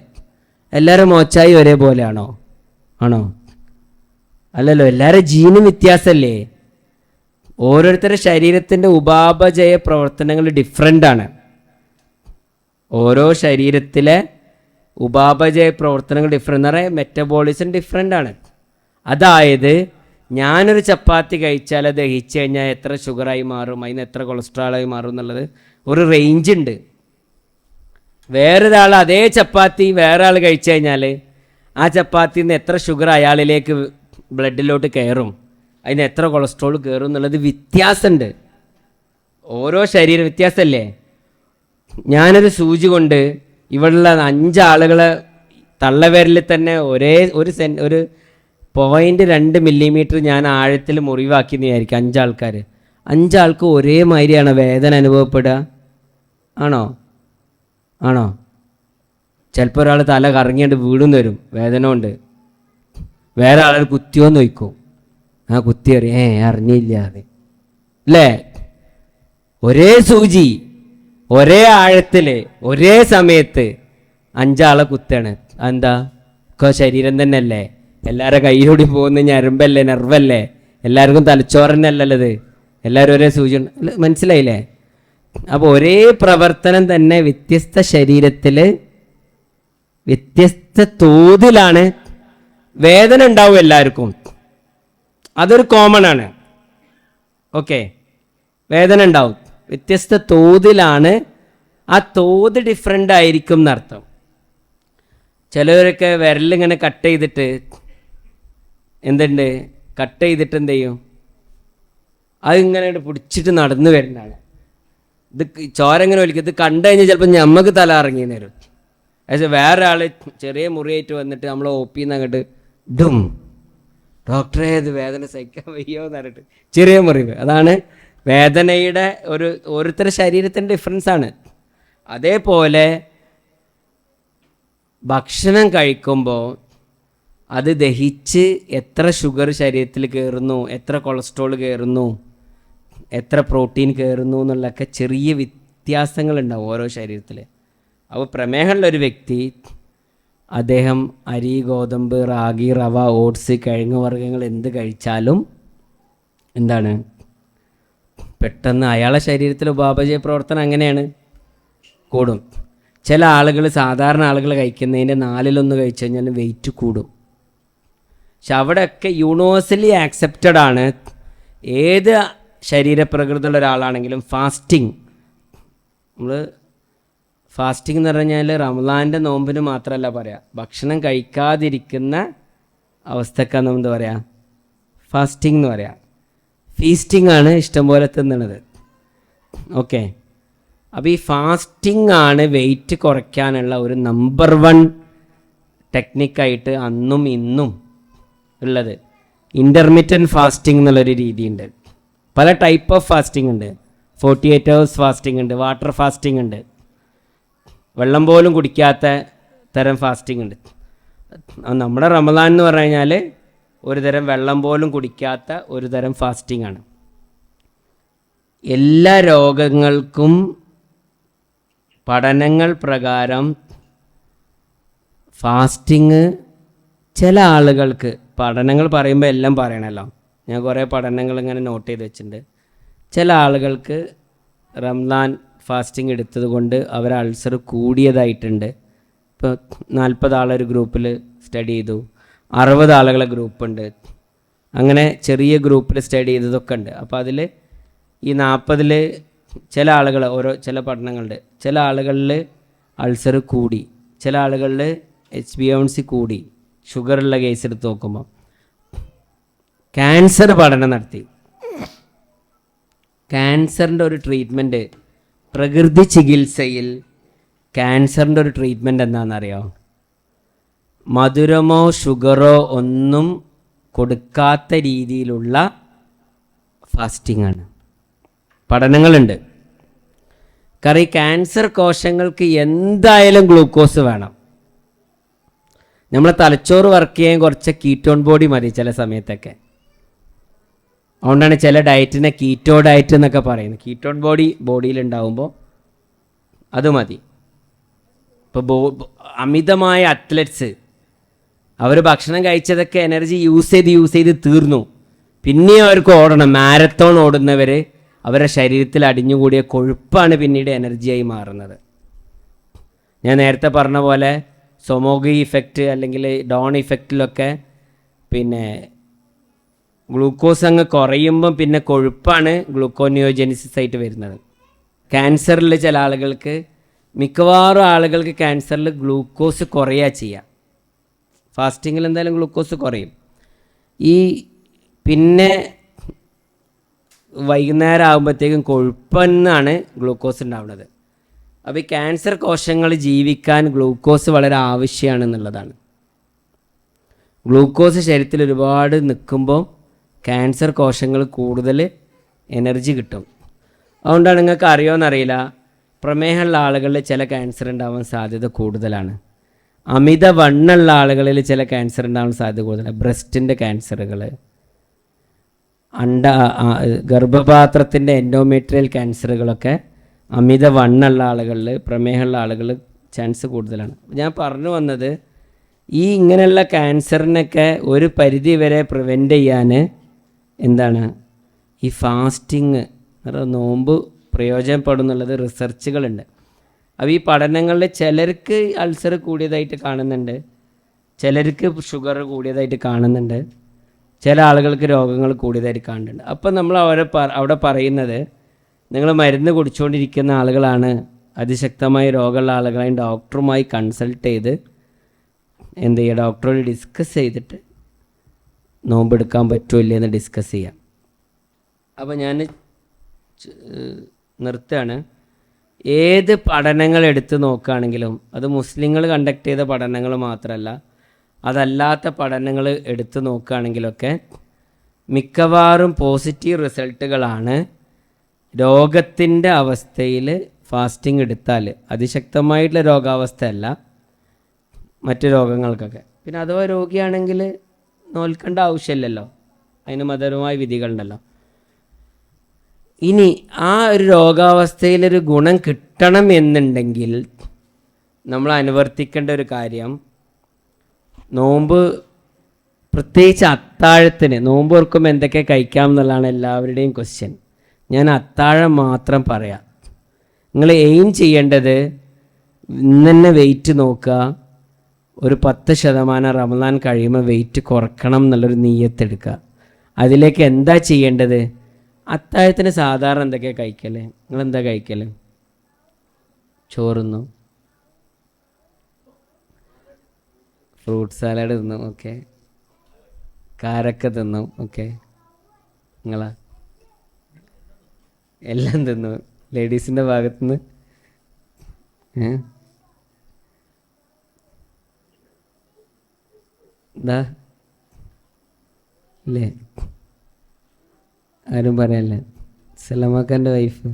എല്ലാവരും മോച്ചായി ഒരേപോലെയാണോ? ആണോ? അല്ലല്ലോ, എല്ലാവരും ജീനും വ്യത്യാസമല്ലേ? ഓരോരുത്തരുടെ ശരീരത്തിൻ്റെ ഉപാപചയ പ്രവർത്തനങ്ങൾ ഡിഫറെൻ്റാണ്. ഓരോ ശരീരത്തിലെ ഉപാപചയ പ്രവർത്തനങ്ങൾ ഡിഫറെൻ്റ് എന്ന് പറയാൻ മെറ്റബോളിസം ഡിഫറെൻ്റാണ്. അതായത് ഞാനൊരു ചപ്പാത്തി കഴിച്ചാൽ അത് ദഹിച്ചു കഴിഞ്ഞാൽ എത്ര ഷുഗറായി മാറും, അതിന് എത്ര കൊളസ്ട്രോളായി മാറും എന്നുള്ളത് ഒരു റേഞ്ച് ഉണ്ട്. വേറൊരാൾ അതേ ചപ്പാത്തി വേറെ ആൾ കഴിച്ചു കഴിഞ്ഞാൽ ആ ചപ്പാത്തിയിൽ നിന്ന് എത്ര ഷുഗർ അയാളിലേക്ക് ബ്ലഡിലോട്ട് കയറും, അതിന് എത്ര കൊളസ്ട്രോൾ കയറും എന്നുള്ളത് വ്യത്യാസമുണ്ട്. ഓരോ ശരീരം വ്യത്യാസമല്ലേ? ഞാനൊരു സൂചി കൊണ്ട് ഇവിടെയുള്ള 5 ആളുകളെ തള്ളവിരലിൽ തന്നെ ഒരു 0.2 മില്ലിമീറ്റർ ഞാൻ ആഴത്തിൽ മുറിവാക്കി എന്ന് വിചാരിക്കും. 5 ആൾക്കാർ, 5 ആൾക്ക് ഒരേ മാതിരിയാണ് വേദന അനുഭവപ്പെടുക? ആണോ? ചിലപ്പോൾ ഒരാൾ തല കറങ്ങിയിട്ട് വീടും വരും വേദന കൊണ്ട്. വേറെ ആൾ കുത്തിയോന്ന് ചോദിക്കും, ആ കുത്തി അറിഞ്ഞില്ല അത് അല്ലേ? ഒരേ സൂചി ഒരേ ആഴത്തിൽ ഒരേ സമയത്ത് 5 ആളെ കുത്താണ്. എന്താ? ശരീരം തന്നെ അല്ലേ? എല്ലാവരുടെ കയ്യിലൂടെ പോകുന്ന ഞരമ്പല്ലേ, നെർവല്ലേ? എല്ലാവർക്കും തലച്ചോറന്നല്ലത്. എല്ലാവരും ഒരേ സൂചി. മനസ്സിലായില്ലേ? അപ്പോൾ ഒരേ പ്രവർത്തനം തന്നെ വ്യത്യസ്ത ശരീരത്തിൽ വ്യത്യസ്ത തോതിലാണ് വേദന ഉണ്ടാവും എല്ലാവർക്കും. അതൊരു കോമൺ ആണ്. ഓക്കെ, വേദന ഉണ്ടാവും, വ്യത്യസ്ത തോതിലാണ്. ആ തോത് ഡിഫറെൻ്റ് ആയിരിക്കും എന്നർത്ഥം. ചിലവരൊക്കെ വിരലിങ്ങനെ കട്ട് ചെയ്തിട്ട് എന്ത് ചെയ്യും? അതിങ്ങനെ പിടിച്ചിട്ട് നടന്നു വരുന്നതാണ്. ഇത് ചോരെങ്ങനെ ഒലിക്കും. ഇത് കണ്ടു കഴിഞ്ഞാൽ ചിലപ്പോൾ ഞമ്മക്ക് തല ഇറങ്ങി തരും. പക്ഷേ വേറെ ആൾ ചെറിയ മുറിയായിട്ട് വന്നിട്ട് നമ്മൾ ഒപ്പിന്ന് അങ്ങോട്ട് ഡും, ഡോക്ടറെ ഇത് വേദന സഹിക്കാൻ വയ്യോ എന്ന് പറഞ്ഞിട്ട് ചെറിയ മുറിവ്. അതാണ് വേദനയുടെ ഓരോരുത്തരുടെ ശരീരത്തിൻ്റെ ഡിഫറൻസ് ആണ്. അതേപോലെ ഭക്ഷണം കഴിക്കുമ്പോൾ അത് ദഹിച്ച് എത്ര ഷുഗർ ശരീരത്തിൽ കയറുന്നു, എത്ര കൊളസ്ട്രോൾ കയറുന്നു, എത്ര പ്രോട്ടീൻ കയറുന്നു എന്നുള്ളതൊക്കെ ചെറിയ വ്യത്യാസങ്ങളുണ്ടാവും ഓരോ ശരീരത്തിൽ. അപ്പോൾ പ്രമേഹമുള്ളൊരു വ്യക്തി അദ്ദേഹം അരി, ഗോതമ്പ്, റാഗി, റവ, ഓട്സ്, കിഴങ്ങ് വർഗ്ഗങ്ങൾ എന്ത് കഴിച്ചാലും എന്താണ് പെട്ടെന്ന് അയാളുടെ ശരീരത്തിലെ ഉപാപചയ പ്രവർത്തനം അങ്ങനെയാണ്, കൂടും. ചില ആളുകൾ സാധാരണ ആളുകൾ കഴിക്കുന്നതിൻ്റെ 4/1 കഴിച്ചു കഴിഞ്ഞാൽ വെയിറ്റ് കൂടും. പക്ഷെ അവിടെയൊക്കെ യൂണിവേഴ്സലി ആക്സെപ്റ്റഡ് ആണ്. ഏത് ശരീരപ്രകൃതിയുള്ള ഒരാളാണെങ്കിലും ഫാസ്റ്റിംഗ് നമ്മൾ ഫാസ്റ്റിംഗ് എന്ന് പറഞ്ഞാൽ റമദാൻ്റെ നോമ്പിന് മാത്രമല്ല പറയാം, ഭക്ഷണം കഴിക്കാതിരിക്കുന്ന അവസ്ഥക്കാണ് നമ്മൾ എന്താ പറയുക, ഫാസ്റ്റിംഗ് എന്ന് പറയാം. ഫീസ്റ്റിംഗ് ആണ് ഇഷ്ടംപോലെ തിന്നണത്. ഓക്കെ, അപ്പോൾ ഈ ഫാസ്റ്റിംഗ് ആണ് വെയിറ്റ് കുറയ്ക്കാനുള്ള ഒരു നമ്പർ 1 ടെക്നിക്കായിട്ട് അന്നും ഇന്നും ഉള്ളത്. ഇൻ്റർമിറ്റൻറ്റ് ഫാസ്റ്റിംഗ് എന്നുള്ളൊരു രീതിയുണ്ട്. പല ടൈപ്പ് ഓഫ് ഫാസ്റ്റിംഗ് ഉണ്ട്. 48 hours ഫാസ്റ്റിംഗ് ഉണ്ട്, വാട്ടർ ഫാസ്റ്റിംഗ് ഉണ്ട്, വെള്ളം പോലും കുടിക്കാത്ത തരം ഫാസ്റ്റിംഗ് ഉണ്ട്. നമ്മുടെ റമദാൻ എന്ന് പറഞ്ഞു കഴിഞ്ഞാൽ ഒരു തരം വെള്ളം പോലും കുടിക്കാത്ത ഒരു തരം ഫാസ്റ്റിംഗ് ആണ്. എല്ലാ രോഗങ്ങൾക്കും പഠനങ്ങൾ പ്രകാരം ഫാസ്റ്റിംഗ് ചില ആളുകൾക്ക്, പഠനങ്ങൾ പറയുമ്പോൾ എല്ലാം പറയണമല്ലോ, ഞാൻ കുറേ പഠനങ്ങൾ ഇങ്ങനെ നോട്ട് ചെയ്ത് വെച്ചിട്ടുണ്ട്. ചില ആളുകൾക്ക് റംസാൻ ഫാസ്റ്റിംഗ് എടുത്തത് കൊണ്ട് അവർ അൾസർ കൂടിയതായിട്ടുണ്ട്. ഇപ്പോൾ 40 ആളൊരു ഗ്രൂപ്പിൽ സ്റ്റഡി ചെയ്തു, 60 ആളുകളെ ഗ്രൂപ്പുണ്ട്, അങ്ങനെ ചെറിയ ഗ്രൂപ്പിൽ സ്റ്റഡി ചെയ്തതൊക്കെ ഉണ്ട്. അപ്പോൾ അതിൽ ഈ 40-ൽ ചില ആളുകൾ, ചില പഠനങ്ങളുണ്ട്, ചില ആളുകളിൽ അൾസർ കൂടി, ചില ആളുകളിൽ HbA1c കൂടി, ഷുഗറുള്ള കേസ് എടുത്ത് നോക്കുമ്പോൾ. ക്യാൻസർ പഠനം നടത്തി. ക്യാൻസറിൻ്റെ ഒരു ട്രീറ്റ്മെൻറ്റ്, പ്രകൃതി ചികിത്സയിൽ ക്യാൻസറിൻ്റെ ഒരു ട്രീറ്റ്മെൻറ്റ് എന്താണെന്നറിയോ? മധുരമോ ഷുഗറോ ഒന്നും കൊടുക്കാത്ത രീതിയിലുള്ള ഫാസ്റ്റിംഗ് ആണ്. പഠനങ്ങളുണ്ട്. കാരണം ഈ ക്യാൻസർ കോശങ്ങൾക്ക് എന്തായാലും ഗ്ലൂക്കോസ് വേണം. നമ്മളെ തലച്ചോറ് വർക്ക് ചെയ്യാൻ കുറച്ച് കീറ്റോൺ ബോഡി മതി ചില സമയത്തൊക്കെ. അതുകൊണ്ടാണ് ചില ഡയറ്റിനെ കീറ്റോ ഡയറ്റ് എന്നൊക്കെ പറയുന്നത്. കീറ്റോൺ ബോഡി ബോഡിയിലുണ്ടാവുമ്പോൾ അത് മതി. ഇപ്പോൾ അമിതമായ അത്ലറ്റ്സ്, അവർ ഭക്ഷണം കഴിച്ചതൊക്കെ എനർജി യൂസ് ചെയ്ത് തീർന്നു, പിന്നെയും അവർക്ക് ഓടണം. മാരത്തോൺ ഓടുന്നവർ അവരുടെ ശരീരത്തിൽ അടിഞ്ഞുകൂടിയ കൊഴുപ്പാണ് പിന്നീട് എനർജിയായി മാറുന്നത്. ഞാൻ നേരത്തെ പറഞ്ഞ പോലെ സൊമോഗി ഇഫക്റ്റ് അല്ലെങ്കിൽ ഡോൺ ഇഫക്റ്റിലൊക്കെ പിന്നെ ഗ്ലൂക്കോസ് അങ്ങ് കുറയുമ്പം പിന്നെ കൊഴുപ്പാണ് ഗ്ലൂക്കോനിയോജെനിസിസ് ആയിട്ട് വരുന്നത്. ക്യാൻസറിൽ ചില ആളുകൾക്ക്, മിക്കവാറും ആളുകൾക്ക് ക്യാൻസറിൽ ഗ്ലൂക്കോസ് കുറയുക ചെയ്യുക. ഫാസ്റ്റിങ്ങിൽ എന്തായാലും ഗ്ലൂക്കോസ് കുറയും. ഈ പിന്നെ വൈകുന്നേരം ആകുമ്പോഴത്തേക്കും കൊഴുപ്പെന്നാണ് ഗ്ലൂക്കോസ് ഉണ്ടാവുന്നത്. അപ്പോൾ ഈ ക്യാൻസർ കോശങ്ങൾ ജീവിക്കാൻ ഗ്ലൂക്കോസ് വളരെ ആവശ്യമാണെന്നുള്ളതാണ്. ഗ്ലൂക്കോസ് ശരീരത്തിൽ ഒരുപാട് നിൽക്കുമ്പോൾ ക്യാൻസർ കോശങ്ങൾ കൂടുതൽ എനർജി കിട്ടും. അതുകൊണ്ടാണ്, നിങ്ങൾക്ക് അറിയുമോയെന്നറിയില്ല, പ്രമേഹമുള്ള ആളുകളിൽ ചില ക്യാൻസർ ഉണ്ടാവാൻ സാധ്യത കൂടുതലാണ്. അമിത വണ്ണുള്ള ആളുകളിൽ ചില ക്യാൻസർ ഉണ്ടാവാൻ സാധ്യത കൂടുതലാണ്. ബ്രസ്റ്റിൻ്റെ ക്യാൻസറുകൾ, ഗർഭപാത്രത്തിൻ്റെ എൻഡോമെട്രിയൽ ക്യാൻസറുകളൊക്കെ അമിത വണ്ണുള്ള ആളുകളിൽ, പ്രമേഹമുള്ള ആളുകൾ ചാൻസ് കൂടുതലാണ്. ഞാൻ പറഞ്ഞു വന്നത്, ഈ ഇങ്ങനെയുള്ള ക്യാൻസറിനൊക്കെ ഒരു പരിധി വരെ പ്രിവെൻറ്റ് ചെയ്യാൻ എന്താണ് ഈ ഫാസ്റ്റിങ്, നോമ്പ് പ്രയോജനപ്പെടുന്നുള്ളത് റിസർച്ചുകളുണ്ട്. അപ്പോൾ ഈ പഠനങ്ങളിൽ ചിലർക്ക് അൾസർ കൂടിയതായിട്ട് കാണുന്നുണ്ട്, ചിലർക്ക് ഷുഗർ കൂടിയതായിട്ട് കാണുന്നുണ്ട്, ചില ആളുകൾക്ക് രോഗങ്ങൾ കൂടിയതായിട്ട് കാണുന്നുണ്ട്. അപ്പം നമ്മൾ അവിടെ പറയുന്നത്, നിങ്ങൾ മരുന്ന് കുടിച്ചുകൊണ്ടിരിക്കുന്ന ആളുകളാണ്, അതിശക്തമായ രോഗമുള്ള ആളുകളായി ഡോക്ടറുമായി കൺസൾട്ട് ചെയ്ത് എന്ത് ചെയ്യുക, ഡോക്ടറോട് ഡിസ്കസ് ചെയ്തിട്ട് നോമ്പെടുക്കാൻ പറ്റുമോ ഇല്ലയെന്ന് ഡിസ്കസ് ചെയ്യാം. അപ്പോൾ ഞാൻ നിർത്തുകയാണ്. ഏത് പഠനങ്ങൾ എടുത്ത് നോക്കുകയാണെങ്കിലും, അത് മുസ്ലിങ്ങൾ കണ്ടക്ട് ചെയ്ത പഠനങ്ങൾ മാത്രമല്ല, അതല്ലാത്ത പഠനങ്ങൾ എടുത്ത് നോക്കുകയാണെങ്കിലൊക്കെ മിക്കവാറും പോസിറ്റീവ് റിസൾട്ടുകളാണ്. രോഗത്തിൻ്റെ അവസ്ഥയിൽ ഫാസ്റ്റിംഗ് എടുത്താൽ, അതിശക്തമായിട്ടുള്ള രോഗാവസ്ഥയല്ല, മറ്റ് രോഗങ്ങൾക്കൊക്കെ. പിന്നെ അഥവാ രോഗിയാണെങ്കിൽ നോൽക്കേണ്ട ആവശ്യമില്ലല്ലോ, അതിന് മതപരമായ വിധികളുണ്ടല്ലോ. ഇനി ആ ഒരു രോഗാവസ്ഥയിലൊരു ഗുണം കിട്ടണം എന്നുണ്ടെങ്കിൽ നമ്മൾ അനുവർത്തിക്കേണ്ട ഒരു കാര്യം, നോമ്പ് പ്രത്യേകിച്ച് അത്താഴത്തിന്, നോമ്പ് ഓർക്കുമ്പോൾ എന്തൊക്കെ കഴിക്കാം എന്നുള്ളതാണ് എല്ലാവരുടെയും ക്വസ്റ്റ്യൻ. ഞാൻ അത്താഴം മാത്രം പറയാം. നിങ്ങൾ എയിം ചെയ്യേണ്ടത് ഇന്ന് തന്നെ വെയിറ്റ് നോക്കുക, ഒരു 10% റമദാൻ കഴിയുമ്പോൾ വെയിറ്റ് കുറക്കണം എന്നുള്ളൊരു നിയ്യത്തെടുക്കുക. അതിലേക്ക് എന്താ ചെയ്യേണ്ടത്? അത്താഴത്തിന് സാധാരണ എന്തൊക്കെയാണ് കഴിക്കല്? നിങ്ങളെന്താ കഴിക്കല്? ചോറുന്നു, ഫ്രൂട്ട് സാലഡ് തിന്നു, ഓക്കെ. കാരക്ക തിന്നു, ഓക്കെ. നിങ്ങളാ എല്ലാം തിന്നു ലേഡീസിൻ്റെ ഭാഗത്തുനിന്ന്. എന്താ അല്ലേ, ആരും പറയല്ലേ. സലമാക്കാൻ്റെ വൈഫ്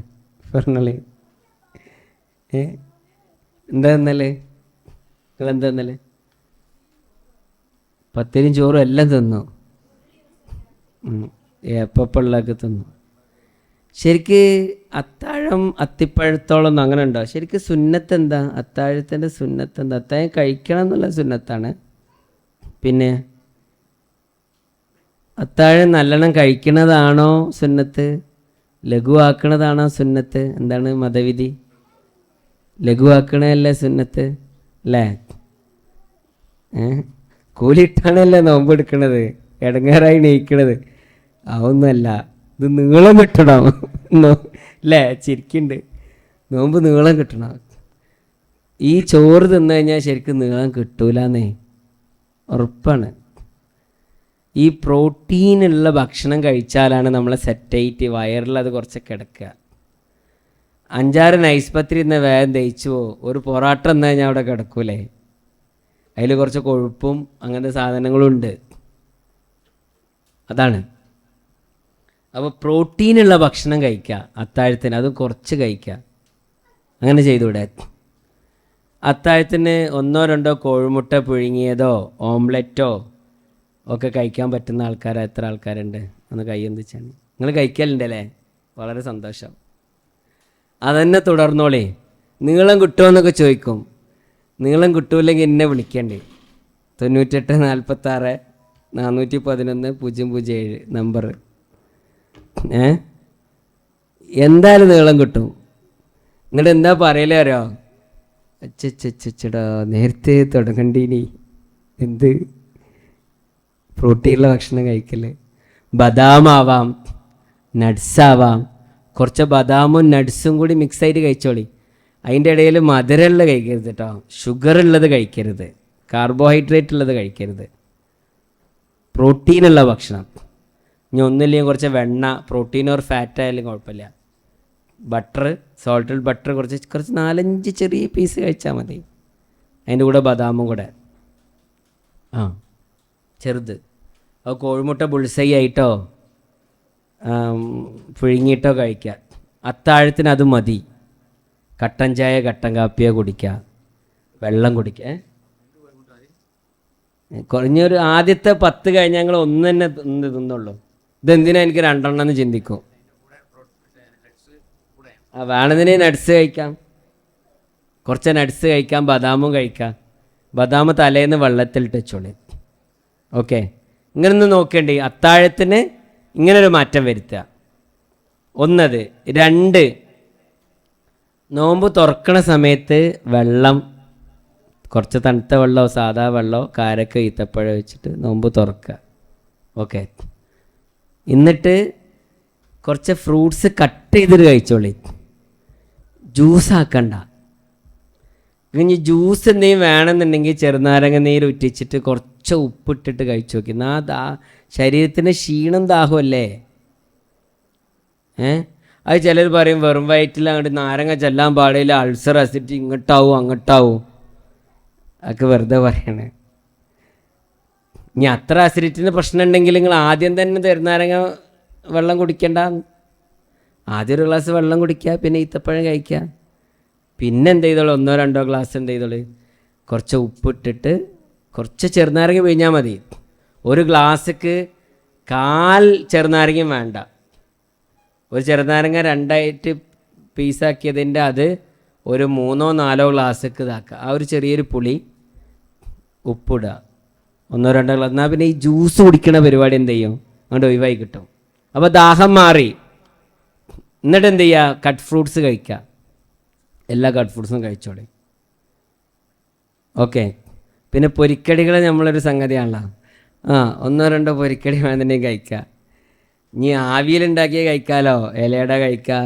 പറഞ്ഞോളേ. എന്താ തന്നല്ലേ, നിങ്ങളെന്താ തന്നല്ലേ? പത്തിരിയും ചോറും എല്ലാം തിന്നു, എപ്പള്ളൊക്കെ തിന്നു. ശരിക്ക് അത്താഴം അത്തിപ്പഴത്തോളൊന്നും അങ്ങനെ ഉണ്ടോ? ശരിക്കും സുന്നത്ത് എന്താ? അത്താഴത്തിൻ്റെ സുന്നത്ത് എന്താ? അത്താഴം കഴിക്കണം എന്നുള്ള സുന്നത്താണ്. പിന്നെ അത്താഴം നല്ലോണം കഴിക്കണതാണോ സുന്നത്ത്, ലഘുവാക്കണതാണോ സുന്നത്ത്? എന്താണ് മതവിധി? ലഘുവാക്കണതല്ലേ സുന്നത്ത് അല്ലേ? കൂലിയിട്ടാണല്ലേ നോമ്പ് എടുക്കണത്, ഇടങ്ങേറായി ണീക്കണത്. അതൊന്നുമല്ല, ഇത് നീളം കിട്ടണം അല്ലേ? ചിരിക്കുന്നുണ്ട്. നോമ്പ് നീളം കിട്ടണം. ഈ ചോറ് തിന്നു കഴിഞ്ഞാൽ ശരിക്കും നീളം കിട്ടൂലെന്നേ, ഉറപ്പാണ്. ഈ പ്രോട്ടീനുള്ള ഭക്ഷണം കഴിച്ചാലാണ് നമ്മളെ സെറ്റായിട്ട് വയറിൽ അത് കുറച്ച് കിടക്കുക. 5-6 നൈസ് പത്തിരി ഇന്ന് വേഗം ദഹിച്ചു പോകും. ഒരു പൊറാട്ട എന്ന് കഴിഞ്ഞാൽ അവിടെ കിടക്കൂലേ? അതിൽ കുറച്ച് കൊഴുപ്പും അങ്ങനത്തെ സാധനങ്ങളും ഉണ്ട്. അതാണ്. അപ്പോൾ പ്രോട്ടീനുള്ള ഭക്ഷണം കഴിക്കുക അത്താഴത്തിന്, അതും കുറച്ച് കഴിക്കുക. അങ്ങനെ ചെയ്തുകൂടെ? അത്താഴത്തിന് 1-2 കോഴിമുട്ട പുഴുങ്ങിയതോ ഓംലെറ്റോ ഒക്കെ കഴിക്കാൻ പറ്റുന്ന ആൾക്കാർ എത്ര ആൾക്കാരുണ്ട്? ഒന്ന് കൈ എന്തിച്ചാണ്. നിങ്ങൾ കഴിക്കലുണ്ടല്ലേ? വളരെ സന്തോഷം. അതന്നെ തുടർന്നോളേ. നീളം കിട്ടുമെന്നൊക്കെ ചോദിക്കും. നീളം കിട്ടൂല്ലെങ്കിൽ എന്നെ വിളിക്കേണ്ടി. 98 46 411 007 നമ്പർ. എന്തായാലും നീളം കിട്ടും. എന്നിട്ട് എന്താ പറയലേ അറിയോ? അച്ചച്ചടാ, നേരത്തെ തുടങ്ങണ്ടീനി. എന്ത് പ്രോട്ടീനുള്ള ഭക്ഷണം കഴിക്കല്. ബദാമാവാം, നട്ട്സാവാം. കുറച്ച് ബദാമും നട്ട്സും കൂടി മിക്സായിട്ട് കഴിച്ചോളി. അതിൻ്റെ ഇടയിൽ മധുരമുള്ള കഴിക്കരുത് കേട്ടോ, ഷുഗർ ഉള്ളത് കഴിക്കരുത്, കാർബോഹൈഡ്രേറ്റ് ഉള്ളത് കഴിക്കരുത്. പ്രോട്ടീനുള്ള ഭക്ഷണം. ഇനി ഒന്നുമില്ലെങ്കിൽ കുറച്ച് വെണ്ണ, പ്രോട്ടീൻ ഓർ ഫാറ്റ് ആയാലും കുഴപ്പമില്ല. ബട്ടർ, സോൾട്ടഡ് ബട്ടർ കുറച്ച് 4-5 ചെറിയ പീസ് കഴിച്ചാൽ മതി. അതിൻ്റെ കൂടെ ബദാമും കൂടെ ചെറുത്. അത് കോഴിമുട്ട ബുൾസൈ ആയിട്ടോ പുഴുങ്ങിയിട്ടോ കഴിക്കുക. അത്താഴത്തിന് അത് മതി. കട്ടൻ ചായ കട്ടൻ കാപ്പിയോ കുടിക്കുക, വെള്ളം കുടിക്കുക. കുറഞ്ഞൊരു ആദ്യത്തെ 10 കഴിഞ്ഞാൽ ഞങ്ങൾ ഒന്ന് തന്നെ തിന്നുള്ളൂ. ഇതെന്തിനാ എനിക്ക് 2 എന്ന് ചിന്തിക്കും. വേണമെന്നതിന് നട്ട്സ് കഴിക്കാം, കുറച്ച് നട്ട്സ് കഴിക്കാം, ബദാമും കഴിക്കാം. ബദാം തലേന്ന് വെള്ളത്തിലിട്ട് വെച്ചോളി. ഓക്കെ, ഇങ്ങനൊന്ന് നോക്കേണ്ടി. അത്താഴത്തിന് ഇങ്ങനൊരു മാറ്റം വരുത്തുക. 1. 2, നോമ്പ് തുറക്കണ സമയത്ത് വെള്ളം, കുറച്ച് തണുത്ത വെള്ളമോ സാധാ വെള്ളമോ കാരക്ക ഈത്തപ്പഴം വെച്ചിട്ട് നോമ്പ് തുറക്കുക. ഓക്കെ, എന്നിട്ട് കുറച്ച് ഫ്രൂട്ട്സ് കട്ട് ചെയ്തിട്ട് കഴിച്ചോളി. ജ്യൂസാക്കണ്ട. ഇനി ജ്യൂസ് എന്തെങ്കിലും വേണമെന്നുണ്ടെങ്കിൽ ചെറുനാരങ്ങ നീര് ഉറ്റിച്ചിട്ട് കുറച്ച് ഉപ്പിട്ടിട്ട് കഴിച്ചു നോക്കി. ശരീരത്തിന് ക്ഷീണം ദാഹമല്ലേ. അത് ചിലർ പറയും വെറും വയറ്റിൽ അങ്ങോട്ട് നാരങ്ങ ചെല്ലാൻ പാടില്ല, അൾസർ അസിഡിറ്റി ഇങ്ങോട്ടാവും അങ്ങോട്ടാവും. അതൊക്കെ വെറുതെ പറയണേ. ഇനി അത്ര അസിഡിറ്റിൻ്റെ പ്രശ്നം ഉണ്ടെങ്കിൽ നിങ്ങൾ ആദ്യം തന്നെ ചെറുനാരങ്ങ വെള്ളം കുടിക്കണ്ട. ആദ്യം ഒരു ഗ്ലാസ് വെള്ളം കുടിക്കുക, പിന്നെ ഈത്തപ്പഴം കഴിക്കുക. പിന്നെ എന്ത് ചെയ്തോളൂ, 1-2 ഗ്ലാസ് എന്ത് ചെയ്തോളൂ, കുറച്ച് ഉപ്പിട്ടിട്ട് കുറച്ച് ചെറുനാരങ്ങ പിഴിഞ്ഞാൽ മതി. ഒരു ഗ്ലാസ്സിക്ക് 1/4 ചെറുനാരങ്ങയും വേണ്ട. ഒരു ചെറുനാരങ്ങ 2 പീസാക്കിയതിൻ്റെ അത് ഒരു 3-4 ഗ്ലാസ്സൊക്കെ ഇതാക്കുക. ആ ഒരു ചെറിയൊരു പുളി ഉപ്പിടുക, 1-2 ഗ്ലാസ്. എന്നാൽ പിന്നെ ഈ ജ്യൂസ് കുടിക്കണ പരിപാടി എന്ത് ചെയ്യും, അതുകൊണ്ട് ഒഴിവായി കിട്ടും. അപ്പോൾ ദാഹം മാറി. എന്നിട്ട് എന്ത് ചെയ്യുക, കട്ട് ഫ്രൂട്ട്സ് കഴിക്കുക. എല്ലാ കട്ട് ഫ്രൂട്ട്സും കഴിച്ചോളി. ഓക്കെ, പിന്നെ പൊരിക്കടികൾ നമ്മളൊരു സംഗതിയാണല്ലോ. 1-2 പൊരിക്കടി വേണമെന്നുണ്ടെങ്കിൽ കഴിക്കുക. ഇനി ആവിയിലുണ്ടാക്കിയ കഴിക്കാമല്ലോ, ഇലയുടെ കഴിക്കുക,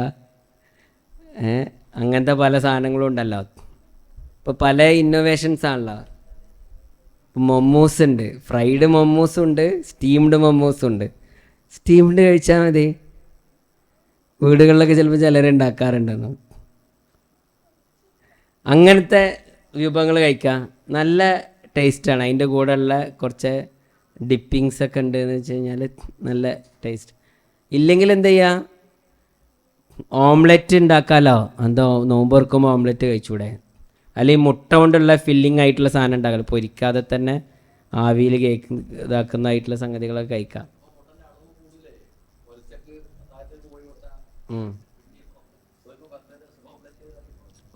അങ്ങനത്തെ പല സാധനങ്ങളും ഉണ്ടല്ലോ. ഇപ്പോൾ പല ഇന്നോവേഷൻസ് ആണല്ലോ. മൊമ്മൂസ് ഉണ്ട്, ഫ്രൈഡ് മൊമ്മൂസും ഉണ്ട്, സ്റ്റീംഡ് മൊമ്മൂസും ഉണ്ട്. സ്റ്റീംഡ് കഴിച്ചാൽ മതി. വീടുകളിലൊക്കെ ചിലപ്പോൾ ചിലരുണ്ടാക്കാറുണ്ടെന്ന്. അങ്ങനത്തെ വിഭവങ്ങൾ കഴിക്കാം, നല്ല ടേസ്റ്റാണ്. അതിൻ്റെ കൂടെയുള്ള കുറച്ച് ഡിപ്പിങ്സ് ഒക്കെ ഉണ്ട് എന്ന് വെച്ച് കഴിഞ്ഞാൽ നല്ല ടേസ്റ്റ്. ഇല്ലെങ്കിൽ എന്ത് ചെയ്യുക, ഓംലെറ്റ് ഉണ്ടാക്കാമല്ലോ. എന്തോ നോമ്പ് തുറക്കുമ്പോൾ ഓംലെറ്റ് കഴിച്ചൂടെ? അല്ലെങ്കിൽ മുട്ട കൊണ്ടുള്ള ഫില്ലിംഗ് ആയിട്ടുള്ള സാധനം ഉണ്ടാക്കാമല്ലോ, പൊരിക്കാതെ തന്നെ ആവിയിൽ കേക്ക് ഇതാക്കുന്നതായിട്ടുള്ള സംഗതികളൊക്കെ കഴിക്കാം.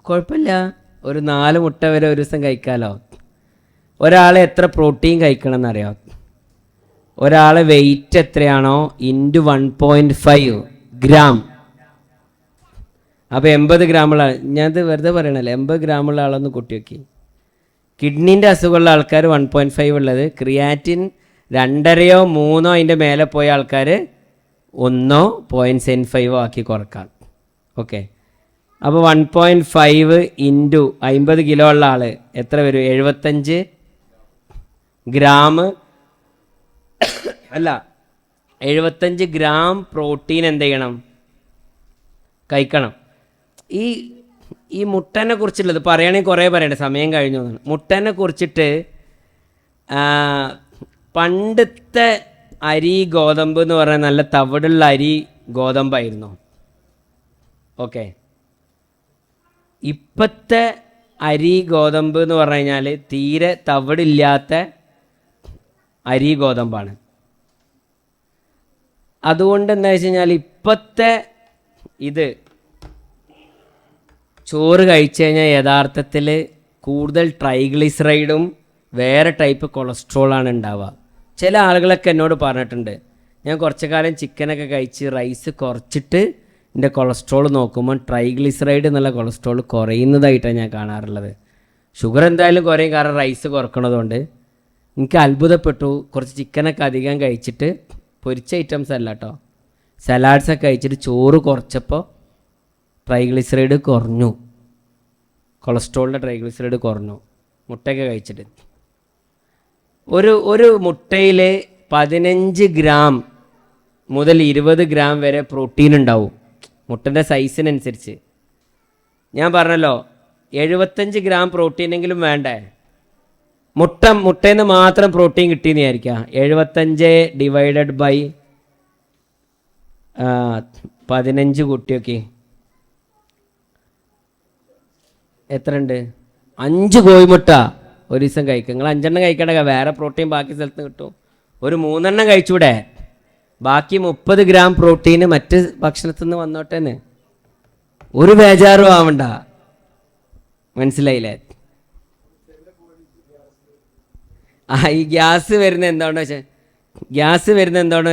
കുഴപ്പമില്ല, ഒരു 4 മുട്ട വരെ ഒരു ദിവസം കഴിക്കാമല്ലോ. ഒരാൾ എത്ര പ്രോട്ടീൻ കഴിക്കണം എന്നറിയാം? ഒരാളെ വെയിറ്റ് എത്രയാണോ ഇൻറ്റു 1.5 ഗ്രാം. അപ്പോൾ 80 ഗ്രാമുള്ള, ഞാനത് വെറുതെ പറയണല്ലോ, 80 ഗ്രാമുള്ള ആളൊന്ന് കൂട്ടി നോക്കി. കിഡ്നീൻ്റെ അസുഖമുള്ള ആൾക്കാർ 1.5 ഉള്ളത്, ക്രിയാറ്റിൻ 2.5 3 അതിൻ്റെ മേലെ പോയ ആൾക്കാർ 1 0.75 ആക്കി കുറക്കാം. ഓക്കെ, അപ്പോൾ 1.5 ഇൻറ്റു 50 കിലോ ഉള്ള ആൾ എത്ര വരും? 75 ഗ്രാം അല്ല, 75 ഗ്രാം പ്രോട്ടീൻ എന്ത് ചെയ്യണം? കഴിക്കണം. ഈ മുട്ടനെ കുറിച്ചുള്ളത് പറയുകയാണെങ്കിൽ കുറേ പറയണ്ടേ, സമയം കഴിഞ്ഞു. മുട്ടനെ കുറിച്ചിട്ട് പണ്ടത്തെ അരി ഗോതമ്പ് എന്ന് പറഞ്ഞാൽ നല്ല തവിടുള്ള അരി ഗോതമ്പായിരുന്നു. ഓക്കെ, ഇപ്പോഴത്തെ അരി ഗോതമ്പ് എന്ന് പറഞ്ഞു കഴിഞ്ഞാൽ തീരെ തവിടില്ലാത്ത അരി ഗോതമ്പാണ്. അതുകൊണ്ട് എന്താ വെച്ച് കഴിഞ്ഞാൽ ഇപ്പോഴത്തെ ഇത് ചോറ് കഴിച്ചു കഴിഞ്ഞാൽ യഥാർത്ഥത്തിൽ കൂടുതൽ ട്രൈഗ്ലിസറൈഡും വേറെ ടൈപ്പ് കൊളസ്ട്രോളാണ് ഉണ്ടാവുക. ചില ആളുകളൊക്കെ എന്നോട് പറഞ്ഞിട്ടുണ്ട്, ഞാൻ കുറച്ചു കാലം ചിക്കനൊക്കെ കഴിച്ച് റൈസ് കുറച്ചിട്ട് എൻ്റെ കൊളസ്ട്രോൾ നോക്കുമ്പോൾ ട്രൈഗ്ലിസറൈഡ് എന്നുള്ള കൊളസ്ട്രോൾ കുറയുന്നതായിട്ടാണ് ഞാൻ കാണാറുള്ളത്. ഷുഗർ എന്തായാലും കുറയും, കാരണം റൈസ് കുറക്കണതുകൊണ്ട്. എനിക്ക് അത്ഭുതപ്പെട്ടു, കുറച്ച് ചിക്കനൊക്കെ അധികം കഴിച്ചിട്ട്, പൊരിച്ച ഐറ്റംസ് അല്ല കേട്ടോ, സലാഡ്സൊക്കെ കഴിച്ചിട്ട് ചോറ് കുറച്ചപ്പോൾ ട്രൈഗ്ലിസറൈഡ് കുറഞ്ഞു, കൊളസ്ട്രോളിൻ്റെ ട്രൈഗ്ലിസറൈഡ് കുറഞ്ഞു മുട്ടയൊക്കെ കഴിച്ചിട്ട്. ഒരു മുട്ടയിൽ 15 ഗ്രാം മുതൽ 20 ഗ്രാം വരെ പ്രോട്ടീൻ ഉണ്ടാവും, മുട്ടൻ്റെ സൈസിനനുസരിച്ച്. ഞാൻ പറഞ്ഞല്ലോ 75 ഗ്രാം പ്രോട്ടീനെങ്കിലും വേണ്ടേ? മുട്ടയിൽ നിന്ന് മാത്രം പ്രോട്ടീൻ കിട്ടിയെന്ന് വിചാരിക്കുക. 75 ഡിവൈഡഡ് ബൈ 15 കുട്ടിയൊക്കെ എത്ര ഉണ്ട്? 5 കോഴിമുട്ട ഒരു ദിവസം കഴിക്കുക. നിങ്ങൾ 5 കഴിക്കണ്ട, വേറെ പ്രോട്ടീൻ ബാക്കി സ്ഥലത്ത് കിട്ടും. ഒരു 3 കഴിച്ചൂടെ? ബാക്കി 30 ഗ്രാം പ്രോട്ടീന് മറ്റ് ഭക്ഷണത്തിൽ നിന്ന് വന്നോട്ടേന്ന്, ഒരു ബേജാറും ആവണ്ട. മനസ്സിലായില്ലേ? ഈ ഗ്യാസ് വരുന്നത് എന്താണെന്ന്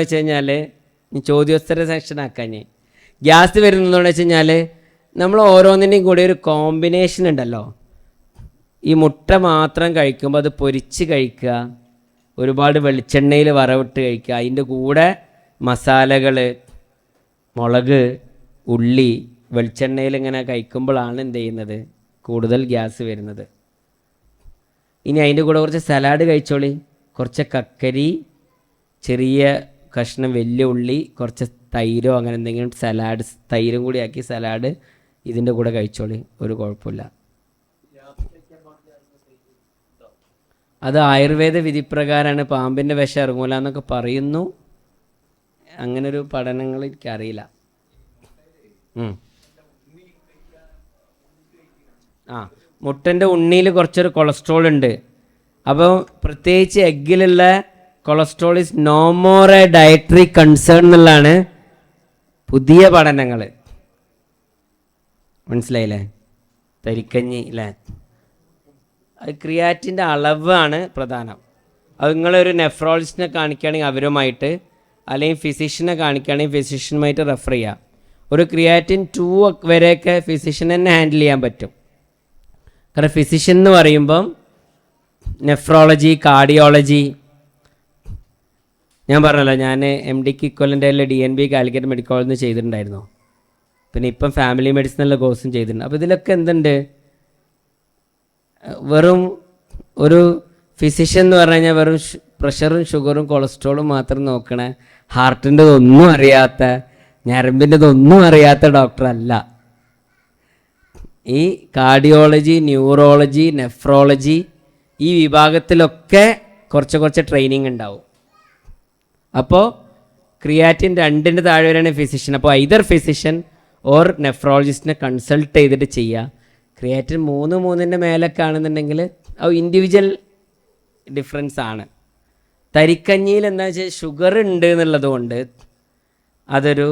വെച്ച് കഴിഞ്ഞാൽ, ചോദ്യോത്തര സെക്ഷൻ ആക്കാൻ, ഗ്യാസ് വരുന്നത് എന്താണെന്ന് വെച്ച് കഴിഞ്ഞാൽ, നമ്മൾ ഓരോന്നിൻ്റെയും കൂടി ഒരു കോമ്പിനേഷൻ ഉണ്ടല്ലോ. ഈ മുട്ട മാത്രം കഴിക്കുമ്പോൾ അത് പൊരിച്ച് കഴിക്കുക, ഒരുപാട് വെളിച്ചെണ്ണയിൽ വറവിട്ട് കഴിക്കുക, അതിൻ്റെ കൂടെ മസാലകൾ, മുളക്, ഉള്ളി വെളിച്ചെണ്ണയിൽ ഇങ്ങനെ കഴിക്കുമ്പോഴാണ് എന്ത് ചെയ്യുന്നത്? കൂടുതൽ ഗ്യാസ് വരുന്നത്. ഇനി അതിൻ്റെ കൂടെ കുറച്ച് സലാഡ് കഴിച്ചോളി, കുറച്ച് കക്കരി, ചെറിയ കഷ്ണം വലിയ ഉള്ളി, കുറച്ച് തൈരോ അങ്ങനെ എന്തെങ്കിലും സലാഡ്, തൈരും കൂടി ആക്കി സലാഡ് ഇതിൻ്റെ കൂടെ കഴിച്ചോളി, ഒരു കുഴപ്പമില്ല. അത് ആയുർവേദ വിധിപ്രകാരമാണ്, പാമ്പിൻ്റെ വിഷം ഇറങ്ങൂല എന്നൊക്കെ പറയുന്നു. അങ്ങനൊരു പഠനങ്ങൾ എനിക്കറിയില്ല. മുട്ടൻ്റെ ഉണ്ണിയിൽ കുറച്ചൊരു കൊളസ്ട്രോൾ ഉണ്ട്. അപ്പോൾ പ്രത്യേകിച്ച് എഗ്ഗിലുള്ള cholesterol is no more a dietary concern എന്നുള്ളതാണ് പുതിയ പഠനങ്ങൾ. മനസ്സിലായില്ലേ? തരിക്കഞ്ഞി അല്ലേ, അത് ക്രിയാറ്റിൻ്റെ അളവാണ് പ്രധാനം. അത് നിങ്ങളൊരു നെഫ്രോളജിസ്റ്റിനെ കാണിക്കുകയാണെങ്കിൽ അവരുമായിട്ട്, അല്ലെങ്കിൽ ഫിസിഷ്യനെ കാണിക്കുകയാണെങ്കിൽ ഫിസിഷ്യനുമായിട്ട് റെഫർ ചെയ്യുക. ഒരു ക്രിയാറ്റിൻ 2 വരെയൊക്കെ ഫിസിഷ്യൻ തന്നെ ഹാൻഡിൽ ചെയ്യാൻ പറ്റും. കാരണം ഫിസിഷ്യൻ എന്ന് പറയുമ്പം നെഫ്രോളജി, കാർഡിയോളജി, ഞാൻ പറഞ്ഞല്ലോ, ഞാൻ MDക്ക് ഇക്വലൻ്റ് DNB കാലിക്കറ്റ് മെഡിക്കൽ കോളേജിൽ നിന്ന് ചെയ്തിട്ടുണ്ടായിരുന്നു. പിന്നെ ഇപ്പം ഫാമിലി മെഡിസിൻ എന്നുള്ള കോഴ്സും ചെയ്തിട്ടുണ്ട്. അപ്പോൾ ഇതിലൊക്കെ എന്തുണ്ട്, വെറും ഒരു ഫിസിഷ്യൻ എന്ന് പറഞ്ഞു കഴിഞ്ഞാൽ വെറും പ്രഷറും ഷുഗറും കൊളസ്ട്രോളും മാത്രം നോക്കണ, ഹാർട്ടിൻ്റെ ഒന്നും അറിയാത്ത, ഞരമ്പിൻ്റെതൊന്നും അറിയാത്ത ഡോക്ടറല്ല. ഈ കാർഡിയോളജി, ന്യൂറോളജി, നെഫ്രോളജി ഈ വിഭാഗത്തിലൊക്കെ കുറച്ച് ട്രെയിനിങ് ഉണ്ടാവും. അപ്പോൾ ക്രിയാറ്റിൻ 2ൻ്റെ താഴെ വരെയാണ് ഫിസിഷ്യൻ. അപ്പോൾ ഐദർ ഫിസിഷ്യൻ ഓർ നെഫ്രോളജിസ്റ്റിനെ കൺസൾട്ട് ചെയ്തിട്ട് ചെയ്യുക. ക്രിയാറ്റിൻ 3-3ൻ്റെ മേലൊക്കെ ആണെന്നുണ്ടെങ്കിൽ അത് ഇൻഡിവിജ്വൽ ഡിഫറൻസ് ആണ്. തരിക്കഞ്ഞിയിൽ എന്താ വെച്ചാൽ ഷുഗർ ഉണ്ട് എന്നുള്ളത് കൊണ്ട് അതൊരു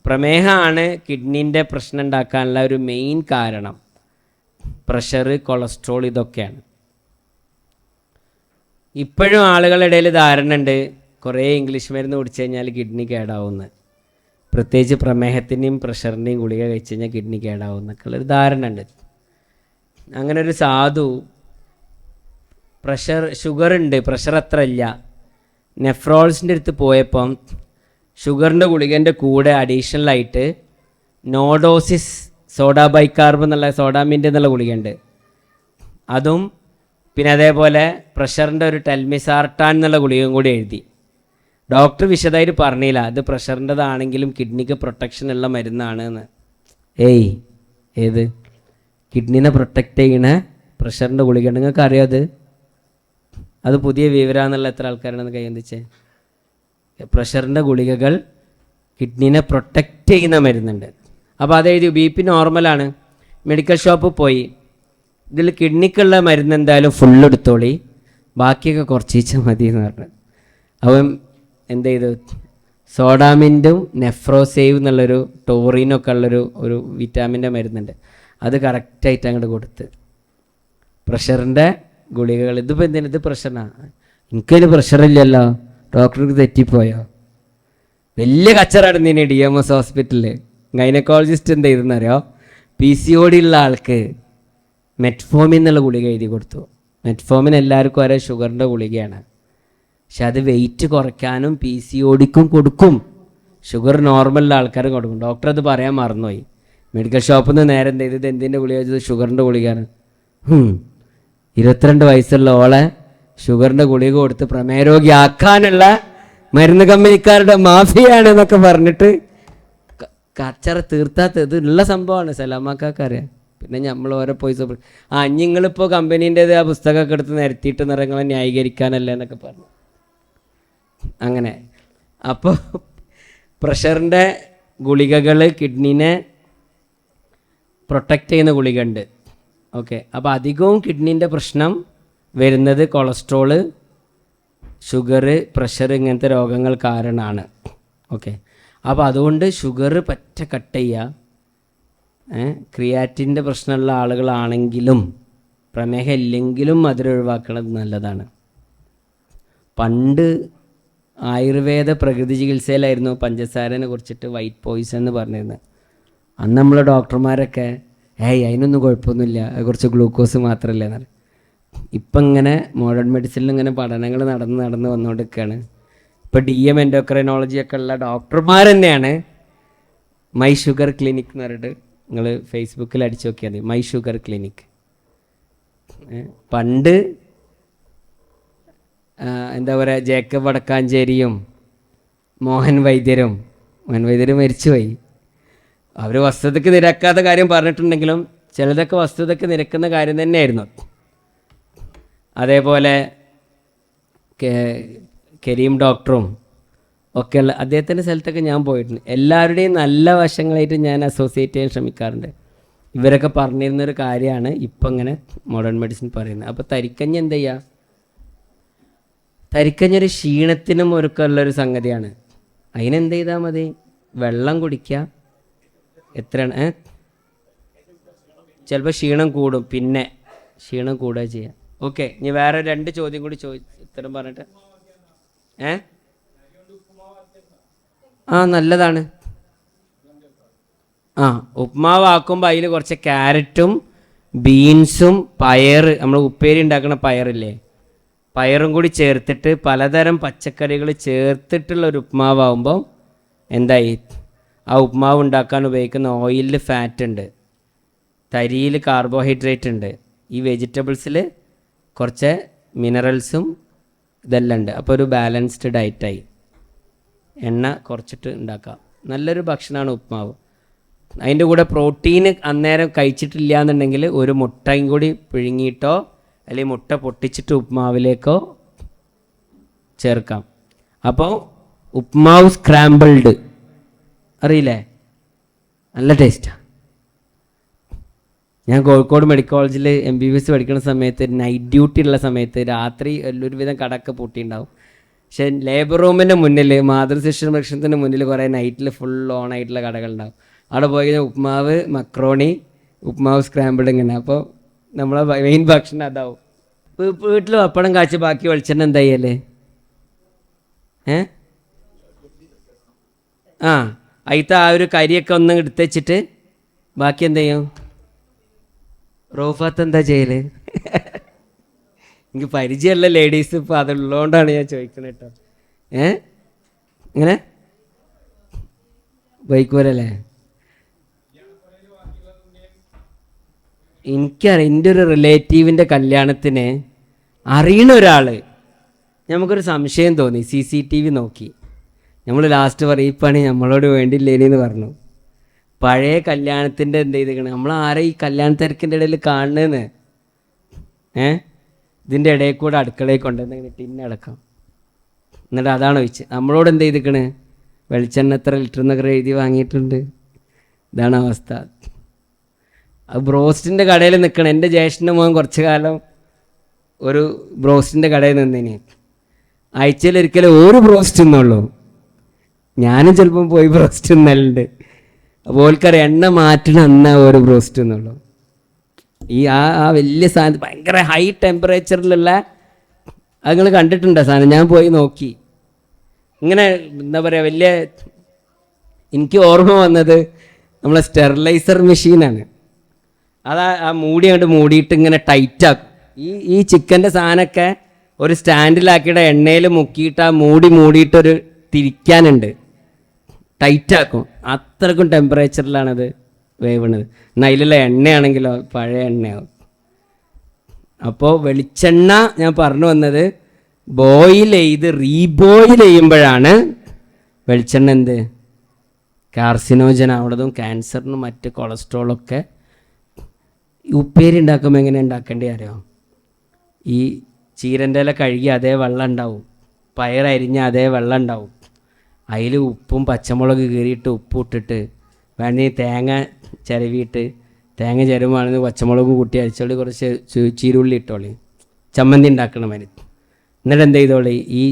പ്രമേഹമാണ് കിഡ്നീൻ്റെ പ്രശ്നം ഉണ്ടാക്കാനുള്ള ഒരു മെയിൻ കാരണം. പ്രഷർ, കൊളസ്ട്രോൾ ഇതൊക്കെയാണ്. ഇപ്പോഴും ആളുകളുടെ ഇടയിൽ ധാരണ ഉണ്ട് കുറേ ഇംഗ്ലീഷ് മരുന്ന് കുടിച്ചു കഴിഞ്ഞാൽ കിഡ്നി കേടാവുമെന്ന്. പ്രത്യേകിച്ച് പ്രമേഹത്തിൻ്റെയും പ്രഷറിൻ്റെയും ഗുളിക കഴിച്ച് കഴിഞ്ഞാൽ കിഡ്നി കേടാവുമെന്നൊക്കെ ഉള്ളൊരു ധാരണ ഉണ്ട്. അങ്ങനെ ഒരു സാധു ഷുഗർ ഉണ്ട്, പ്രഷർ അത്ര ഇല്ല, നെഫ്രോളജിൻ്റെ അടുത്ത് പോയപ്പം ഷുഗറിൻ്റെ ഗുളികൻ്റെ കൂടെ അഡീഷണലായിട്ട് നോഡോസിസ് സോഡാ ബൈകാർബ് എന്നുള്ള സോഡാമിൻ്റെ എന്നുള്ള ഗുളികയുണ്ട്, അതും പിന്നെ അതേപോലെ പ്രഷറിൻ്റെ ഒരു ടെൽമിസാർട്ടാൻ എന്നുള്ള ഗുളികയും കൂടി എഴുതി. ഡോക്ടർ വിശദമായിട്ട് പറഞ്ഞില്ല അത് പ്രഷറിൻ്റെതാണെങ്കിലും കിഡ്നിക്ക് പ്രൊട്ടക്ഷൻ ഉള്ള മരുന്നാണ് എന്ന്. ഏത് കിഡ്നിനെ പ്രൊട്ടക്റ്റ് ചെയ്യണ പ്രഷറിൻ്റെ ഗുളിക നിങ്ങൾക്ക് അറിയാം? അത് പുതിയ വിവരമെന്നുള്ള എത്ര ആൾക്കാരാണെന്ന് കൈവന്തിച്ചേ? പ്രഷറിൻ്റെ ഗുളികകൾ കിഡ്നിനെ പ്രൊട്ടക്റ്റ് ചെയ്യുന്ന മരുന്നുണ്ട്. അപ്പോൾ അതെഴുതി ബി പി നോർമലാണ്, മെഡിക്കൽ ഷോപ്പിൽ പോയി ഇതിൽ കിഡ്നിക്കുള്ള മരുന്ന് എന്തായാലും ഫുള്ള് എടുത്തോളി, ബാക്കിയൊക്കെ കുറച്ച് മതി എന്ന് പറഞ്ഞു. അവൻ എന്ത് ചെയ്തു, സോഡാമിൻറ്റും നെഫ്രോസേവ് എന്നുള്ളൊരു ടോറിനൊക്കെ ഉള്ളൊരു വിറ്റാമിൻ്റെ മരുന്നുണ്ട്, അത് കറക്റ്റായിട്ട് അങ്ങോട്ട് കൊടുത്ത്. പ്രഷറിൻ്റെ ഗുളികകൾ ഇതിപ്പോൾ എന്തിനാ, ഇത് പ്രഷറാണ്, എനിക്കതിന് പ്രഷറില്ലല്ലോ, ഡോക്ടർക്ക് തെറ്റിപ്പോയോ? വലിയ കച്ചറടന്നീന് DMS ഹോസ്പിറ്റലിൽ. ഗൈനക്കോളജിസ്റ്റ് എന്ത് ചെയ്തെന്നറിയോ, PCOD ഉള്ള ആൾക്ക് മെറ്റ്ഫോമിൻ എന്നുള്ള ഗുളിക എഴുതി കൊടുത്തു. മെറ്റ്ഫോമിൻ എല്ലാവർക്കും ഒരേ ഷുഗറിൻ്റെ ഗുളികയാണ്, പക്ഷെ അത് വെയിറ്റ് കുറയ്ക്കാനും PCODക്കും കൊടുക്കും, ഷുഗർ നോർമലുള്ള ആൾക്കാരും കൊടുക്കും. ഡോക്ടർ അത് പറയാൻ മറന്നുപോയി. മെഡിക്കൽ ഷോപ്പിൽ നിന്ന് നേരെ എന്ത് ചെയ്ത്, ഇത് എന്തിൻ്റെ ഗുളിക വെച്ചത്, ഷുഗറിൻ്റെ ഗുളികയാണ്. 22 വയസ്സുള്ള ഓളെ ഷുഗറിൻ്റെ ഗുളിക കൊടുത്ത് പ്രമേഹരോഗിയാക്കാനുള്ള മരുന്ന് കമ്പനിക്കാരുടെ മാഫിയാണ് എന്നൊക്കെ പറഞ്ഞിട്ട് കച്ചറ തീർത്താത്തത് ഉള്ള സംഭവമാണ്. സലാമാക്കാക്കറിയാം. പിന്നെ നമ്മൾ ഓരോ പൈസ നിങ്ങളിപ്പോൾ കമ്പനീൻ്റേത് ആ പുസ്തകമൊക്കെ എടുത്ത് നിരത്തിയിട്ട് നിറങ്ങളെ ന്യായീകരിക്കാനല്ലേ എന്നൊക്കെ പറഞ്ഞു. അങ്ങനെ അപ്പോൾ പ്രഷറിൻ്റെ ഗുളികകൾ കിഡ്നീനെ പ്രൊട്ടക്റ്റ് ചെയ്യുന്ന ഗുളിക ഉണ്ട്. ഓക്കെ, അപ്പോൾ അധികവും കിഡ്നീൻ്റെ പ്രശ്നം വരുന്നത് കൊളസ്ട്രോള്, ഷുഗർ, പ്രഷർ ഇങ്ങനത്തെ രോഗങ്ങൾ കാരണമാണ്. ഓക്കെ, അപ്പോൾ അതുകൊണ്ട് ഷുഗർ പറ്റ കട്ട് ചെയ്യുക. ക്രിയാറ്റിൻ്റെ പ്രശ്നമുള്ള ആളുകളാണെങ്കിലും പ്രമേഹം ഇല്ലെങ്കിലും മധുരം ഒഴിവാക്കുന്നത് നല്ലതാണ്. പണ്ട് ആയുർവേദ പ്രകൃതി ചികിത്സയിലായിരുന്നു പഞ്ചസാരനെ കുറിച്ചിട്ട് വൈറ്റ് പോയിസൺ എന്ന് പറഞ്ഞിരുന്നത്. അന്ന് നമ്മൾ ഡോക്ടർമാരൊക്കെ അതിനൊന്നും കുഴപ്പമൊന്നുമില്ല, കുറച്ച് ഗ്ലൂക്കോസ് മാത്രമല്ലേ എന്നാണ്. ഇപ്പം ഇങ്ങനെ മോഡേൺ മെഡിസിനിൽ ഇങ്ങനെ പഠനങ്ങൾ നടന്ന് വന്നുകൊണ്ടിരിക്കുകയാണ്. ഇപ്പോൾ DM എൻഡോക്രൈനോളജിയൊക്കെ ഉള്ള ഡോക്ടർമാർ തന്നെയാണ് മൈ ഷുഗർ ക്ലിനിക് എന്ന് പറഞ്ഞിട്ട്, നിങ്ങൾ ഫേസ്ബുക്കിൽ അടിച്ചു നോക്കിയാൽ മതി, മൈ ഷുഗർ ക്ലിനിക്. പണ്ട് എന്താ പറയുക, ജേക്കബ് വടക്കാഞ്ചേരിയും മോഹൻ വൈദ്യരും മരിച്ചുപോയി. അവർ വസ്തുതയ്ക്ക് നിരക്കാത്ത കാര്യം പറഞ്ഞിട്ടുണ്ടെങ്കിലും ചിലതൊക്കെ വസ്തുതയ്ക്ക് നിരക്കുന്ന കാര്യം തന്നെയായിരുന്നു. അതേപോലെ കരീം ഡോക്ടറും ഒക്കെയുള്ള അദ്ദേഹത്തിൻ്റെ സ്ഥലത്തൊക്കെ ഞാൻ പോയിട്ടുണ്ട്. എല്ലാവരുടെയും നല്ല വശങ്ങളായിട്ട് ഞാൻ അസോസിയേറ്റ് ചെയ്യാൻ ശ്രമിക്കാറുണ്ട്. ഇവരൊക്കെ പറഞ്ഞിരുന്നൊരു കാര്യമാണ് ഇപ്പം ഇങ്ങനെ മോഡേൺ മെഡിസിൻ പറയുന്നത്. അപ്പോൾ തരിക്കഞ്ഞ് എന്ത് ചെയ്യുക, തരിക്കഞ്ഞൊരു ക്ഷീണത്തിനും ഒരുക്കമുള്ളൊരു സംഗതിയാണ്. അതിനെന്ത് ചെയ്താൽ മതി, വെള്ളം കുടിക്കുക. എത്രയാണ്, ചിലപ്പോൾ ക്ഷീണം കൂടും, പിന്നെ ക്ഷീണം കൂടുക ചെയ്യുക. ഓക്കെ, ഇനി വേറെ 2 ചോദ്യം കൂടി ഉത്തരം പറഞ്ഞിട്ട്. നല്ലതാണ്. ഉപ്മാവ് ആക്കുമ്പോൾ അതിൽ കുറച്ച് ക്യാരറ്റും ബീൻസും പയർ, നമ്മൾ ഉപ്പേരി ഉണ്ടാക്കുന്ന പയറില്ലേ, പയറും കൂടി ചേർത്തിട്ട് പലതരം പച്ചക്കറികൾ ചേർത്തിട്ടുള്ള ഒരു ഉപ്മാവാകുമ്പോൾ എന്തായി, ആ ഉപ്മാവ് ഉണ്ടാക്കാൻ ഉപയോഗിക്കുന്ന ഓയിലിൽ ഫാറ്റ് ഉണ്ട്, തരിയിൽ കാർബോഹൈഡ്രേറ്റ് ഉണ്ട്, ഈ വെജിറ്റബിൾസിൽ കുറച്ച് മിനറൽസും ഇതെല്ലാം ഉണ്ട്. അപ്പോൾ ഒരു ബാലൻസ്ഡ് ഡയറ്റായി. എണ്ണ കുറച്ചിട്ട് ഉണ്ടാക്കാം. നല്ലൊരു ഭക്ഷണമാണ് ഉപ്മാവ്. അതിൻ്റെ കൂടെ പ്രോട്ടീൻ അന്നേരം കഴിച്ചിട്ടില്ല എന്നുണ്ടെങ്കിൽ ഒരു മുട്ടയും കൂടി പിഴുങ്ങിയിട്ടോ അല്ലെങ്കിൽ മുട്ട പൊട്ടിച്ചിട്ട് ഉപ്മാവിലേക്കോ ചേർക്കാം. അപ്പോൾ ഉപ്മാവ് സ്ക്രാമ്പിൾഡ് അറിയില്ലേ, നല്ല ടേസ്റ്റാണ്. ഞാൻ കോഴിക്കോട് മെഡിക്കൽ കോളേജിൽ MBBS പഠിക്കുന്ന സമയത്ത് നൈറ്റ് ഡ്യൂട്ടി ഉള്ള സമയത്ത് രാത്രി ഒരുവിധം കടക്ക് പൂട്ടിയിട്ടുണ്ടാവും. പക്ഷേ ലേബർ റൂമിൻ്റെ മുന്നിൽ മാതൃശിക്ഷണ വൃക്ഷത്തിൻ്റെ മുന്നിൽ കുറേ നൈറ്റിൽ ഫുൾ ഓൺ ആയിട്ടുള്ള കടകളുണ്ടാവും. അവിടെ പോയി കഴിഞ്ഞാൽ ഉപ്മാവ്, മക്രോണി, ഉപ്മാവ് സ്ക്രാമ്പിൾഡ് ഇങ്ങനെ. അപ്പോൾ നമ്മളെ മെയിൻ ഭക്ഷണം അതാവും. വീട്ടിൽ പപ്പടം കാച്ചി ബാക്കി വെളിച്ചെണ്ണ എന്താ ചെയ്യല്ലേ? അതിലത്തെ ആ ഒരു കരിയൊക്കെ ഒന്ന് എടുത്ത് വെച്ചിട്ട് ബാക്കി എന്ത് ചെയ്യും? റോഫാത്ത് എന്താ ചെയ്യല്? എനിക്ക് പരിചയമുള്ള ലേഡീസ് ഇപ്പോൾ അതുള്ളതുകൊണ്ടാണ് ഞാൻ ചോദിക്കുന്നത് കേട്ടോ. ഇങ്ങനെ ബൈക്കൂരല്ലേ? എനിക്കറിയാം, എൻ്റെ ഒരു റിലേറ്റീവിൻ്റെ കല്യാണത്തിന് അറിയണ ഒരാൾ, നമുക്കൊരു സംശയം തോന്നി. CCTV നോക്കി. നമ്മൾ ലാസ്റ്റ് പറയും ഈ പണി നമ്മളോട് വേണ്ടില്ലേനെന്ന് പറഞ്ഞു. പഴയ കല്യാണത്തിൻ്റെ എന്ത് ചെയ്തിരിക്കണം, നമ്മൾ ആരെ ഈ കല്യാണ തിരക്കിൻ്റെ ഇടയിൽ കാണുന്നതെന്ന്. ഇതിൻ്റെ ഇടയിൽ കൂടെ അടുക്കളയിൽ കൊണ്ടുവന്നിങ്ങനെ ടിന്നടക്കാം. എന്നിട്ട് അതാണ് ചോദിച്ചത്. നമ്മളോട് എന്ത് ചെയ്തിരിക്കണ്, വെളിച്ചെണ്ണ എത്ര ലിറ്റർ എന്നൊക്കെ എഴുതി വാങ്ങിയിട്ടുണ്ട്. ഇതാണ് അവസ്ഥ. അത് ബ്രോസ്റ്റിൻ്റെ കടയിൽ നിൽക്കണം. എൻ്റെ ജ്യേഷ്ഠൻ്റെ മോൻ കുറച്ച് കാലം ഒരു ബ്രോസ്റ്റിൻ്റെ കടയിൽ നിന്നിനി. ആഴ്ചയിൽ ഒരിക്കലും ഒരു ബ്രോസ്റ്റ് തിന്നുള്ളൂ. ഞാനും ചിലപ്പം പോയി ബ്രോസ്റ്റ് തിന്നലുണ്ട്. അപ്പോൾ ഓൾക്കറിയാം എണ്ണ മാറ്റണം എന്നാ ഒരു ബ്രോസ്റ്റ് എന്നുള്ളൂ. ഈ ആ വലിയ സാധനം ഭയങ്കര ഹൈ ടെമ്പറേച്ചറിലുള്ള അത് നിങ്ങൾ കണ്ടിട്ടുണ്ടോ സാധനം? ഞാൻ പോയി നോക്കി. ഇങ്ങനെ എന്താ പറയുക, വലിയ എനിക്ക് ഓർമ്മ വന്നത് നമ്മളെ സ്റ്റെറിലൈസർ മെഷീനാണ്. അതാ ആ മൂടി അങ്ങോട്ട് മൂടിയിട്ട് ഇങ്ങനെ ടൈറ്റാക്കും. ഈ ചിക്കൻ്റെ സാധനമൊക്കെ ഒരു സ്റ്റാൻഡിലാക്കിയിട്ട് എണ്ണയിൽ മുക്കിയിട്ട് ആ മൂടിയിട്ടൊരു തിരിക്കാനുണ്ട്, ടൈറ്റാക്കും. അത്രക്കും ടെമ്പറേച്ചറിലാണത് വേവണത്. എന്നാൽ അതിലുള്ള എണ്ണയാണെങ്കിലോ പഴയ എണ്ണയാവും. അപ്പോൾ വെളിച്ചെണ്ണ ഞാൻ പറഞ്ഞു വന്നത് ബോയിൽ ചെയ്ത് റീബോയിൽ ചെയ്യുമ്പോഴാണ് വെളിച്ചെണ്ണ എന്ത് കാർസിനോജൻ ആവുന്നതും ക്യാൻസറിനും മറ്റ് കൊളസ്ട്രോളൊക്കെ. ഉപ്പേരി ഉണ്ടാക്കുമ്പോൾ എങ്ങനെ ഉണ്ടാക്കേണ്ടി അറിയാം? ഈ ചീരൻ്റെ ഇല കഴുകി അതേ വെള്ളം ഉണ്ടാവും, പയറരിഞ്ഞ അതേ വെള്ളം ഉണ്ടാവും. അതിൽ ഉപ്പും പച്ചമുളക് കീറിയിട്ട് ഉപ്പ് ഇട്ടിട്ട് വേണമെങ്കിൽ തേങ്ങ ചിരവിയിട്ട്, തേങ്ങ ചിരവുകയാണെങ്കിൽ പച്ചമുളകും കൂട്ടി അരിച്ചോളി, കുറച്ച് ചീരുള്ളി ഇട്ടോളി, ചമ്മന്തി ഉണ്ടാക്കണം അതിന്. എന്നിട്ട് എന്ത് ചെയ്തോളി, ഈ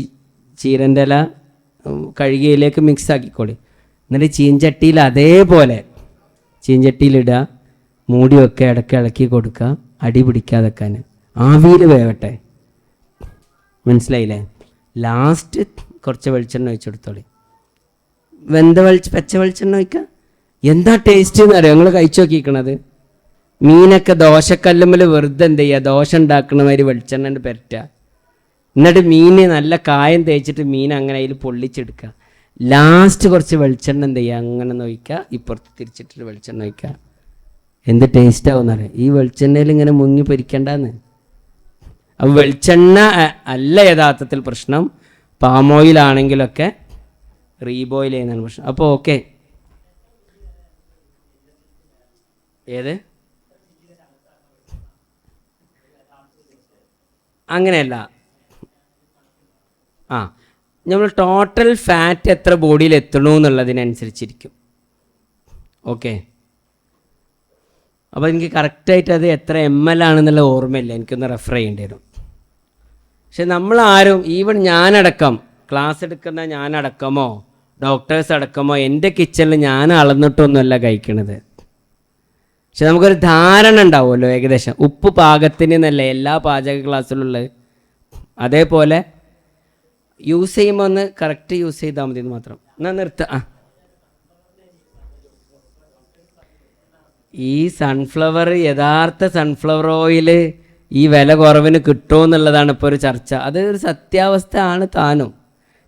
ചീരൻ്റെ ഇല കഴുകിയതിലേക്ക് മിക്സ് ആക്കിക്കോളി. എന്നിട്ട് ചീഞ്ചട്ടിയിൽ അതേപോലെ ചീഞ്ചട്ടിയിലിടുക, മൂടി വെക്കുക, ഇടയ്ക്ക് ഇളക്കി കൊടുക്കുക, അടി പിടിക്കാതെക്കാൻ. ആവിയിൽ വേവട്ടെ, മനസ്സിലായില്ലേ? ലാസ്റ്റ് കുറച്ച് വെളിച്ചെണ്ണ ഒഴിച്ചെടുത്തോളി. പച്ച വെളിച്ചെണ്ണ ഒഴിക്കുക. എന്താ ടേസ്റ്റ് എന്ന് അറിയാം? നിങ്ങൾ കഴിച്ചു നോക്കിക്കണത്. മീനൊക്കെ ദോശക്കല്ലുമ്മൽ വെറുതെ എന്ത് ചെയ്യുക, ദോശ ഉണ്ടാക്കണ മാതിരി വെളിച്ചെണ്ണ പെരട്ടുക. എന്നിട്ട് മീൻ നല്ല കായം തേച്ചിട്ട് മീൻ അങ്ങനെ അതിൽ പൊള്ളിച്ചെടുക്കുക. ലാസ്റ്റ് കുറച്ച് വെളിച്ചെണ്ണ എന്ത് ചെയ്യുക, അങ്ങനെ ഒഴിക്കുക, ഇപ്പുറത്ത് തിരിച്ചിട്ട് വെളിച്ചെണ്ണ ഒഴിക്കുക. എന്ത് ടേസ്റ്റ് ആവുമെന്നറിയാം. ഈ വെളിച്ചെണ്ണയിൽ ഇങ്ങനെ മുങ്ങി പൊരിക്കണ്ടെന്ന്. അപ്പോൾ വെളിച്ചെണ്ണ അല്ല യഥാർത്ഥത്തിൽ പ്രശ്നം, പാം ഓയിലാണെങ്കിലൊക്കെ റീബോയിൽ ചെയ്യുന്നതാണ് പ്രശ്നം. അപ്പോൾ ഓക്കെ, ഏത് അങ്ങനെയല്ല. നമ്മൾ ടോട്ടൽ ഫാറ്റ് എത്ര ബോഡിയിൽ എത്തണമെന്നുള്ളതിനനുസരിച്ചിരിക്കും. ഓക്കെ, അപ്പോൾ എനിക്ക് കറക്റ്റായിട്ട് അത് എത്ര ml ആണെന്നുള്ള ഓർമ്മയില്ല, എനിക്കൊന്ന് റെഫർ ചെയ്യേണ്ടി വരും. പക്ഷെ നമ്മളാരും, ഈവൻ ഞാനടക്കം, ക്ലാസ് എടുക്കുന്ന ഞാനടക്കമോ ഡോക്ടേഴ്സ് അടക്കമോ എൻ്റെ കിച്ചണിൽ ഞാൻ അളന്നിട്ടൊന്നുമല്ല കഴിക്കണത്. പക്ഷെ നമുക്കൊരു ധാരണ ഉണ്ടാവുമല്ലോ ഏകദേശം. ഉപ്പ് പാകത്തിന് എന്നല്ല എല്ലാ പാചക ക്ലാസ്സിലുള്ളത്. അതേപോലെ യൂസ് ചെയ്യുമ്പോൾ ഒന്ന് കറക്റ്റ് യൂസ് ചെയ്താൽ മതി എന്ന് മാത്രം. എന്നാൽ നിർത്തുക. ഈ സൺഫ്ലവർ, യഥാർത്ഥ സൺഫ്ലവർ ഓയിൽ ഈ വില കുറവിന് കിട്ടുമോ എന്നുള്ളതാണ് ഇപ്പോൾ ഒരു ചർച്ച. അത് ഒരു സത്യാവസ്ഥ ആണ് താനും.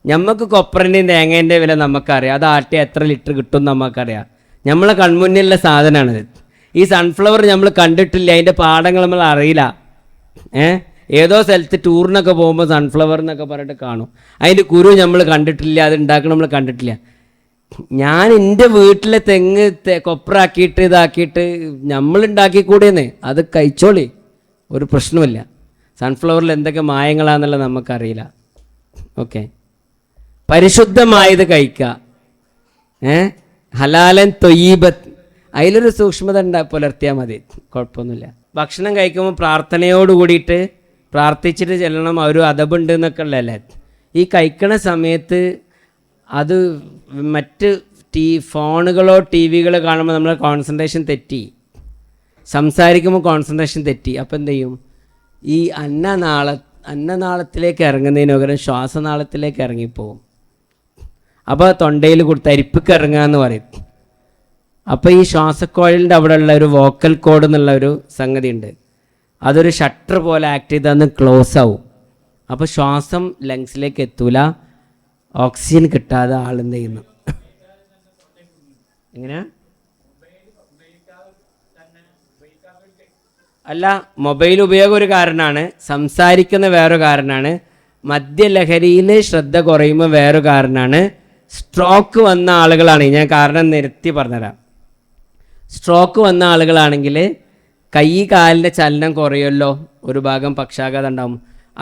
നമുക്ക് കൊപ്രൻ്റെയും തേങ്ങേൻ്റെ വില നമുക്കറിയാം, അത് ആട്ടിയ എത്ര ലിറ്റർ കിട്ടും നമുക്കറിയാം. നമ്മളെ കൺമുന്നിലുള്ള സാധനമാണിത്. ഈ സൺഫ്ലവർ നമ്മൾ കണ്ടിട്ടില്ല, അതിൻ്റെ പാടങ്ങൾ നമ്മൾ അറിയില്ല. ഏതോ സ്ഥലത്ത് ടൂറിനൊക്കെ പോകുമ്പോൾ സൺഫ്ലവർ എന്നൊക്കെ പറഞ്ഞിട്ട് കാണും, അതിൻ്റെ കുരു നമ്മൾ കണ്ടിട്ടില്ല, അത് ഉണ്ടാക്കണം നമ്മൾ കണ്ടിട്ടില്ല. ഞാൻ എൻ്റെ വീട്ടിലെ തെങ്ങ് കൊപ്രാക്കിയിട്ട് ഇതാക്കിയിട്ട് നമ്മളുണ്ടാക്കിക്കൂടെയെന്ന്, അത് കഴിച്ചോളി, ഒരു പ്രശ്നമില്ല. സൺഫ്ലവറിൽ എന്തൊക്കെ മായങ്ങളാണെന്നുള്ളത് നമുക്കറിയില്ല. ഓക്കെ, പരിശുദ്ധമായത് കഴിക്കുക, ഹലാലൻ തൊയ്യീബത്ത്, അതിലൊരു സൂക്ഷ്മത പുലർത്തിയാൽ മതി, കുഴപ്പമൊന്നുമില്ല. ഭക്ഷണം കഴിക്കുമ്പോൾ പ്രാർത്ഥനയോട് കൂടിയിട്ട് പ്രാർത്ഥിച്ചിട്ട് ചെല്ലണം, ഒരു അദബുണ്ട് എന്നൊക്കെ ഉള്ളതല്ലേ. ഈ കഴിക്കണ സമയത്ത് അത് മറ്റ് ഫോണുകളോ ടി വികളോ കാണുമ്പോൾ നമ്മളെ കോൺസെൻട്രേഷൻ തെറ്റി, സംസാരിക്കുമ്പോൾ കോൺസെൻട്രേഷൻ തെറ്റി. അപ്പോൾ എന്ത് ചെയ്യും, ഈ അന്നനാളത്തിലേക്ക് ഇറങ്ങുന്നതിന് പകരം ശ്വാസനാളത്തിലേക്ക് ഇറങ്ങിപ്പോവും. അപ്പോൾ തൊണ്ടയിൽ കൊടുത്ത് അരിപ്പിക്ക് ഇറങ്ങുക എന്ന് പറയും. അപ്പോൾ ഈ ശ്വാസക്കോഴലിൻ്റെ അവിടെ ഉള്ള ഒരു വോക്കൽ കോഡ് എന്നുള്ള ഒരു സംഗതി ഉണ്ട്, അതൊരു ഷട്ടർ പോലെ ആക്ട് ചെയ്താൽ ക്ലോസ് ആവും. അപ്പോൾ ശ്വാസം ലങ്സിലേക്ക് എത്തൂല, ഓക്സിജൻ കിട്ടാതെ ആളെന്ത് ചെയ്യുന്നു. എങ്ങനെയാ? അല്ല, മൊബൈൽ ഉപയോഗം ഒരു കാരണമാണ്, സംസാരിക്കുന്ന വേറൊരു കാരണമാണ്, മദ്യലഹരിയിൽ ശ്രദ്ധ കുറയുമ്പോൾ വേറൊരു കാരണമാണ്, സ്ട്രോക്ക് വന്ന ആളുകളാണ്. ഞാൻ കാരണം നിരത്തി പറഞ്ഞുതരാം. സ്ട്രോക്ക് വന്ന ആളുകളാണെങ്കിൽ കൈ കാലിൻ്റെ ചലനം കുറയുമല്ലോ, ഒരു ഭാഗം പക്ഷാഘാതം ഉണ്ടാവും,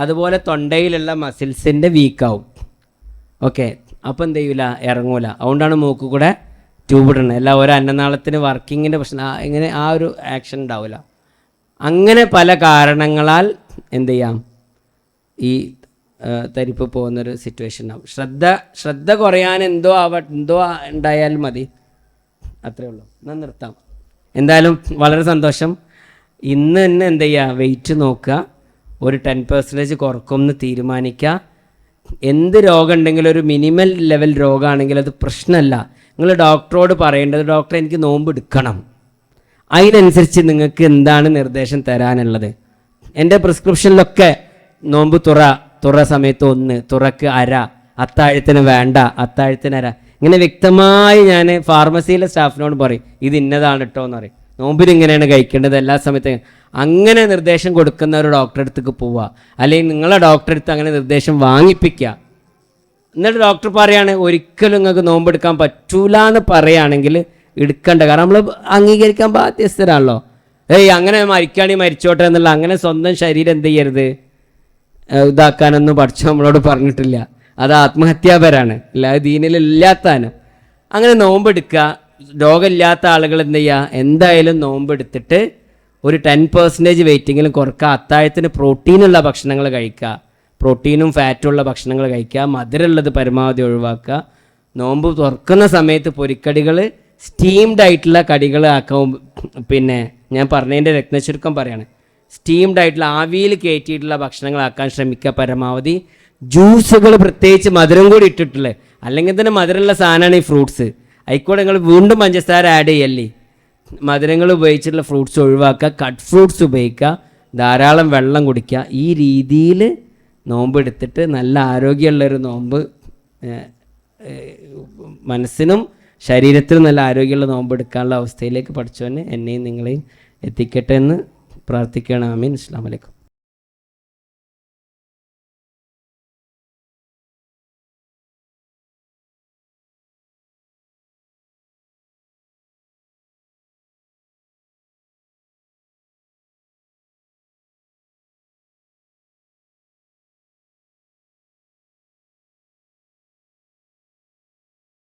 അതുപോലെ തൊണ്ടയിലുള്ള മസിൽസിൻ്റെ വീക്കാവും. ഓക്കെ, അപ്പോൾ എന്ത് ചെയ്യൂല, ഇറങ്ങൂല. അതുകൊണ്ടാണ് മൂക്ക് കൂടെ ട്യൂബ് ഇടണത്. അല്ല ഒരു അന്നനാളത്തിന് വർക്കിങ്ങിൻ്റെ പ്രശ്നം ഇങ്ങനെ ആ ഒരു ആക്ഷൻ ഉണ്ടാവില്ല. അങ്ങനെ പല കാരണങ്ങളാൽ എന്ത് ചെയ്യാം, ഈ തരിപ്പ് പോകുന്നൊരു സിറ്റുവേഷൻ ഉണ്ടാവും. ശ്രദ്ധ കുറയാൻ എന്തോ ഉണ്ടായാൽ മതി, അത്രേ ഉള്ളൂ. എന്നാൽ നിർത്താം. എന്തായാലും വളരെ സന്തോഷം. ഇന്ന് തന്നെ എന്ത് ചെയ്യുക, വെയിറ്റ് നോക്കുക, ഒരു 10% കുറക്കുമെന്ന് തീരുമാനിക്കുക. എന്ത് രോഗം ഉണ്ടെങ്കിലും ഒരു മിനിമൽ ലെവൽ രോഗമാണെങ്കിൽ അത് പ്രശ്നമല്ല. നിങ്ങൾ ഡോക്ടറോട് പറയേണ്ടത്, ഡോക്ടറെ എനിക്ക് നോമ്പ് എടുക്കണം, അതിനനുസരിച്ച് നിങ്ങൾക്ക് എന്താണ് നിർദ്ദേശം തരാനുള്ളത്. എൻ്റെ പ്രിസ്ക്രിപ്ഷനിലൊക്കെ നോമ്പ് തുറ സമയത്ത് 1, തുറക്ക് അര, അത്താഴത്തിന് വേണ്ട, അത്താഴത്തിന് അര, ഇങ്ങനെ വ്യക്തമായി ഞാൻ ഫാർമസിയിലെ സ്റ്റാഫിനോട് പറയും, ഇത് ഇന്നതാണ് കേട്ടോ എന്ന് പറയും. നോമ്പിന് ഇങ്ങനെയാണ് കഴിക്കേണ്ടത് എല്ലാ സമയത്തും. അങ്ങനെ നിർദ്ദേശം കൊടുക്കുന്ന ഒരു ഡോക്ടറെ അടുത്തേക്ക് പോവുക, അല്ലെങ്കിൽ നിങ്ങളെ ഡോക്ടറെ അടുത്ത് അങ്ങനെ നിർദ്ദേശം വാങ്ങിപ്പിക്കുക. എന്നിട്ട് ഡോക്ടർ പറയാണ് ഒരിക്കലും നിങ്ങൾക്ക് നോമ്പെടുക്കാൻ പറ്റൂല എന്ന് പറയുകയാണെങ്കിൽ എടുക്കണ്ട. കാരണം നമ്മൾ അംഗീകരിക്കാൻ ബാധ്യസ്ഥരാണല്ലോ. അങ്ങനെ മരിക്കുകയാണെങ്കിൽ മരിച്ചോട്ടെ എന്നുള്ള, അങ്ങനെ സ്വന്തം ശരീരം എന്ത് ചെയ്യരുത്, ഇതാക്കാനൊന്നും പഠിച്ചു നമ്മളോട് പറഞ്ഞിട്ടില്ല. അത് ആത്മഹത്യാപരാണ്, അല്ലാതെ ദീനിലില്ലാത്താനും. അങ്ങനെ നോമ്പെടുക്കുക. രോഗമില്ലാത്ത ആളുകൾ എന്ത് ചെയ്യുക, എന്തായാലും നോമ്പെടുത്തിട്ട് ഒരു 10% വെയിറ്റെങ്കിലും കുറക്കുക. അത്താഴത്തിന് പ്രോട്ടീനുള്ള ഭക്ഷണങ്ങൾ കഴിക്കുക, പ്രോട്ടീനും ഫാറ്റുള്ള ഭക്ഷണങ്ങൾ കഴിക്കുക, മധുരമുള്ളത് പരമാവധി ഒഴിവാക്കുക. നോമ്പ് തുറക്കുന്ന സമയത്ത് പൊരിക്കടികൾ, സ്റ്റീംഡ് ആയിട്ടുള്ള കടികൾ ആക്കാൻ, പിന്നെ ഞാൻ പറഞ്ഞതിൻ്റെ രത്നചുരുക്കം പറയാണ്, സ്റ്റീംഡ് ആയിട്ടുള്ള ആവിയിൽ കയറ്റിയിട്ടുള്ള ഭക്ഷണങ്ങളാക്കാൻ ശ്രമിക്കുക പരമാവധി. ജ്യൂസുകൾ പ്രത്യേകിച്ച് മധുരം കൂടി ഇട്ടിട്ടുള്ളത്, അല്ലെങ്കിൽ തന്നെ മധുരമുള്ള സാധനമാണ് ഈ ഫ്രൂട്ട്സ്. ആയിക്കോട്ടെ, നിങ്ങൾ വീണ്ടും പഞ്ചസാര ആഡ് ചെയ്യല്ലേ. മധുരങ്ങൾ ഉപയോഗിച്ചിട്ടുള്ള ഫ്രൂട്ട്സ് ഒഴിവാക്കുക, കട്ട് ഫ്രൂട്ട്സ് ഉപയോഗിക്കുക, ധാരാളം വെള്ളം കുടിക്കുക. ഈ രീതിയിൽ നോമ്പ് എടുത്തിട്ട് നല്ല ആരോഗ്യമുള്ളൊരു നോമ്പ്, മനസ്സിനും ശരീരത്തിനും നല്ല ആരോഗ്യമുള്ള നോമ്പ് എടുക്കാനുള്ള അവസ്ഥയിലേക്ക് പഠിച്ചവന് എന്നെയും നിങ്ങളെയും എത്തിക്കട്ടെ എന്ന് പ്രാർത്ഥിക്കുകയാണ്. ആമീൻ. അസ്സലാമു അലൈക്കും.